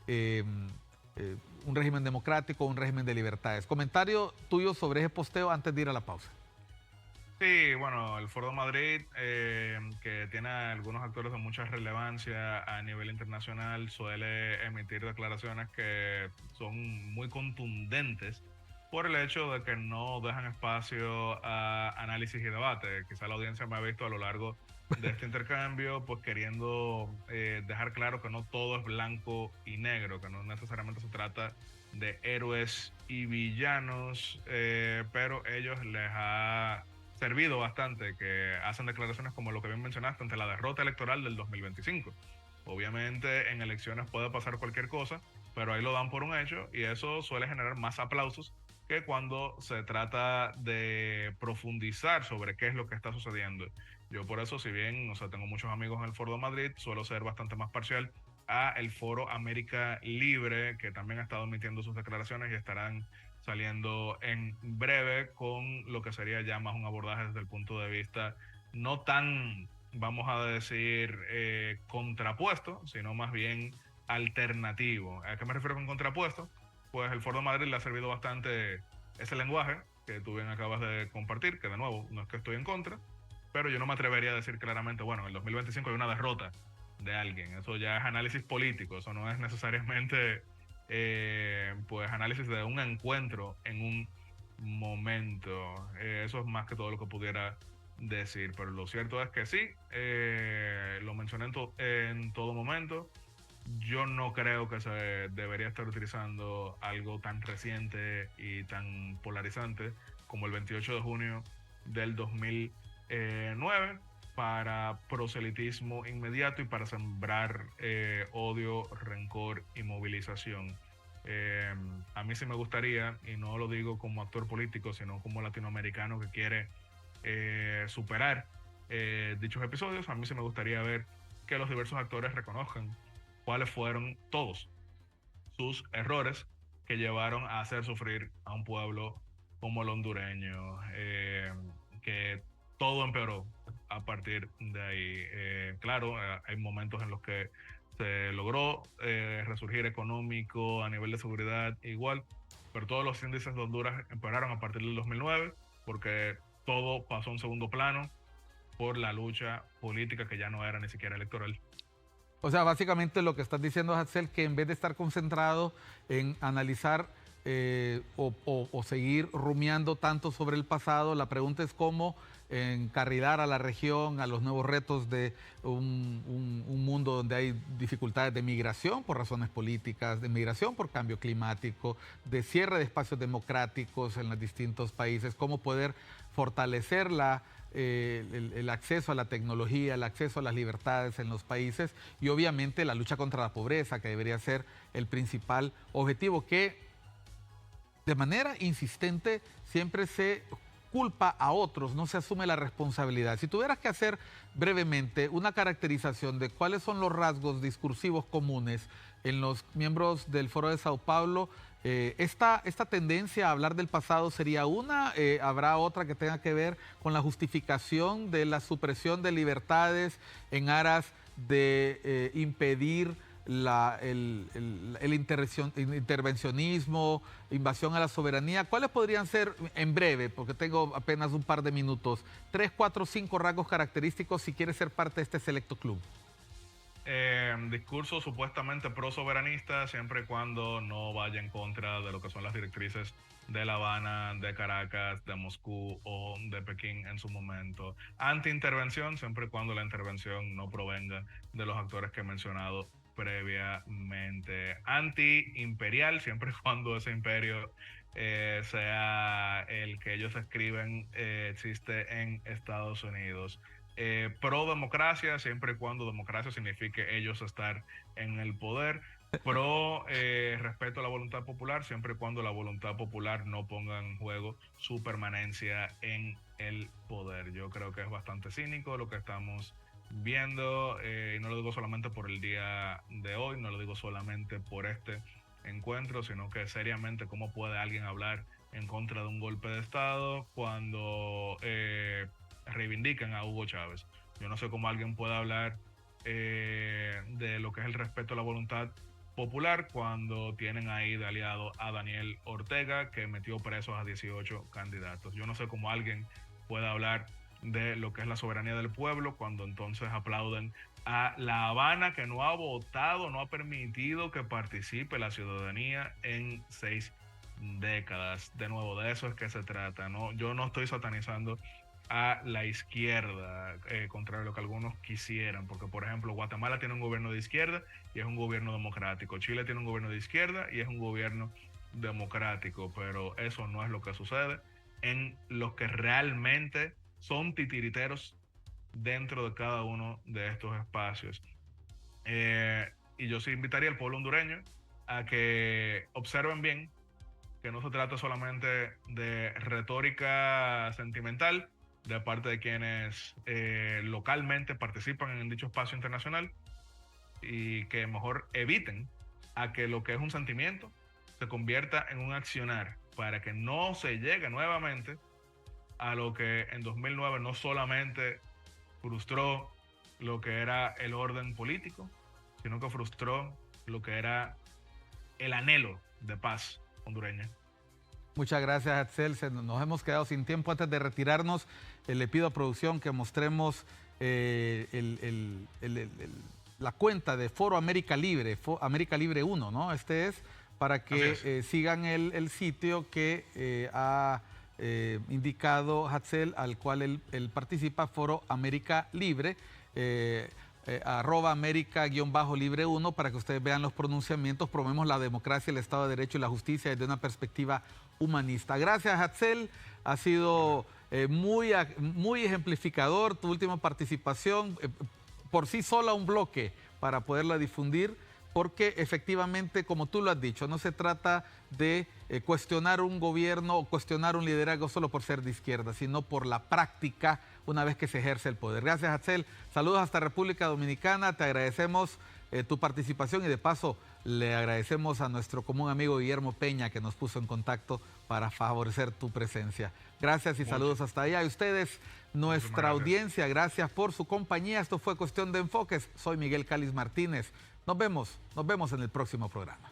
un régimen democrático, un régimen de libertades. Comentario tuyo sobre ese posteo antes de ir a la pausa. Sí, bueno, el Foro Madrid, que tiene algunos actores de mucha relevancia a nivel internacional, suele emitir declaraciones que son muy contundentes por el hecho de que no dejan espacio a análisis y debate. Quizá la audiencia me ha visto a lo largo de este intercambio, pues queriendo dejar claro que no todo es blanco y negro, que no necesariamente se trata de héroes y villanos, pero ellos les ha servido bastante que hacen declaraciones como lo que bien mencionaste ante la derrota electoral del 2025. Obviamente en elecciones puede pasar cualquier cosa, pero ahí lo dan por un hecho y eso suele generar más aplausos que cuando se trata de profundizar sobre qué es lo que está sucediendo. Yo por eso, si bien, o sea, tengo muchos amigos en el Foro de Madrid, suelo ser bastante más parcial a el Foro América Libre, que también ha estado emitiendo sus declaraciones y estarán saliendo en breve con lo que sería ya más un abordaje desde el punto de vista no tan, vamos a decir, contrapuesto, sino más bien alternativo. ¿A qué me refiero con contrapuesto? Pues el Foro de Madrid le ha servido bastante ese lenguaje que tú bien acabas de compartir, que de nuevo, no es que estoy en contra, pero yo no me atrevería a decir claramente, bueno, en el 2025 hay una derrota de alguien. Eso ya es análisis político, eso no es necesariamente pues análisis de un encuentro en un momento. Eso es más que todo lo que pudiera decir, pero lo cierto es que sí, lo mencioné en todo momento. Yo no creo que se debería estar utilizando algo tan reciente y tan polarizante como el 28 de junio del 2009 para proselitismo inmediato y para sembrar odio, rencor y movilización. A mí sí me gustaría, y no lo digo como actor político, sino como latinoamericano que quiere superar dichos episodios, a mí sí me gustaría ver que los diversos actores reconozcan cuáles fueron todos sus errores que llevaron a hacer sufrir a un pueblo como el hondureño, que todo empeoró a partir de ahí. Claro, hay momentos en los que se logró resurgir económico, a nivel de seguridad igual, pero todos los índices de Honduras empeoraron a partir del 2009 porque todo pasó a un segundo plano por la lucha política que ya no era ni siquiera electoral. O sea, básicamente lo que estás diciendo, Axel, que en vez de estar concentrado en analizar o seguir rumiando tanto sobre el pasado, la pregunta es cómo encarrilar a la región a los nuevos retos de un mundo donde hay dificultades de migración por razones políticas, de migración por cambio climático, de cierre de espacios democráticos en los distintos países, cómo poder fortalecer el acceso a la tecnología, el acceso a las libertades en los países y obviamente la lucha contra la pobreza, que debería ser el principal objetivo, que de manera insistente siempre se culpa a otros, no se asume la responsabilidad. Si tuvieras que hacer brevemente una caracterización de cuáles son los rasgos discursivos comunes en los miembros del Foro de Sao Paulo, esta tendencia a hablar del pasado sería una, habrá otra que tenga que ver con la justificación de la supresión de libertades en aras de impedir el intervencionismo, invasión a la soberanía. ¿Cuáles podrían ser, en breve, porque tengo apenas un par de minutos, 3, 4, 5 rasgos característicos si quieres ser parte de este selecto club? Discurso supuestamente pro-soberanista siempre y cuando no vaya en contra de lo que son las directrices de La Habana, de Caracas, de Moscú o de Pekín en su momento. Anti-intervención siempre y cuando la intervención no provenga de los actores que he mencionado previamente. Anti-imperial siempre y cuando ese imperio sea el que ellos escriben existe en Estados Unidos. Pro democracia, siempre y cuando democracia signifique ellos estar en el poder. Pro respeto a la voluntad popular, siempre y cuando la voluntad popular no ponga en juego su permanencia en el poder. Yo creo que es bastante cínico lo que estamos viendo, y no lo digo solamente por el día de hoy, no lo digo solamente por este encuentro, sino que seriamente cómo puede alguien hablar en contra de un golpe de Estado cuando reivindican a Hugo Chávez. Yo no sé cómo alguien puede hablar de lo que es el respeto a la voluntad popular cuando tienen ahí de aliado a Daniel Ortega, que metió presos a 18 candidatos. Yo no sé cómo alguien puede hablar de lo que es la soberanía del pueblo cuando entonces aplauden a La Habana, que no ha votado, no ha permitido que participe la ciudadanía en 6 décadas. De nuevo, de eso es que se trata, ¿no? Yo no estoy satanizando a la izquierda, contrario a lo que algunos quisieran, porque por ejemplo Guatemala tiene un gobierno de izquierda y es un gobierno democrático, Chile tiene un gobierno de izquierda y es un gobierno democrático, pero eso no es lo que sucede en los que realmente son titiriteros dentro de cada uno de estos espacios. Y yo sí invitaría al pueblo hondureño a que observen bien que no se trata solamente de retórica sentimental de parte de quienes localmente participan en dicho espacio internacional, y que mejor eviten a que lo que es un sentimiento se convierta en un accionar para que no se llegue nuevamente a lo que en 2009 no solamente frustró lo que era el orden político, sino que frustró lo que era el anhelo de paz hondureña. Muchas gracias, Axel. Nos hemos quedado sin tiempo. Antes de retirarnos, le pido a producción que mostremos la cuenta de Foro América Libre, América Libre 1, ¿no? Este es para que sigan el sitio que ha indicado Axel, al cual él participa, Foro América Libre. @América_Libre 1 para que ustedes vean los pronunciamientos. Promovemos la democracia, el Estado de Derecho y la justicia desde una perspectiva humanista. Gracias, Axel. Ha sido muy ejemplificador tu última participación. Por sí sola un bloque para poderla difundir, porque efectivamente, como tú lo has dicho, no se trata de cuestionar un gobierno o cuestionar un liderazgo solo por ser de izquierda, sino por la práctica una vez que se ejerce el poder. Gracias, Axel. Saludos hasta República Dominicana. Te agradecemos tu participación y de paso le agradecemos a nuestro común amigo Guillermo Peña, que nos puso en contacto para favorecer tu presencia. Gracias y saludos hasta allá. Y ustedes, nuestra audiencia, gracias por su compañía. Esto fue Cuestión de Enfoques. Soy Miguel Cáliz Martínez. Nos vemos en el próximo programa.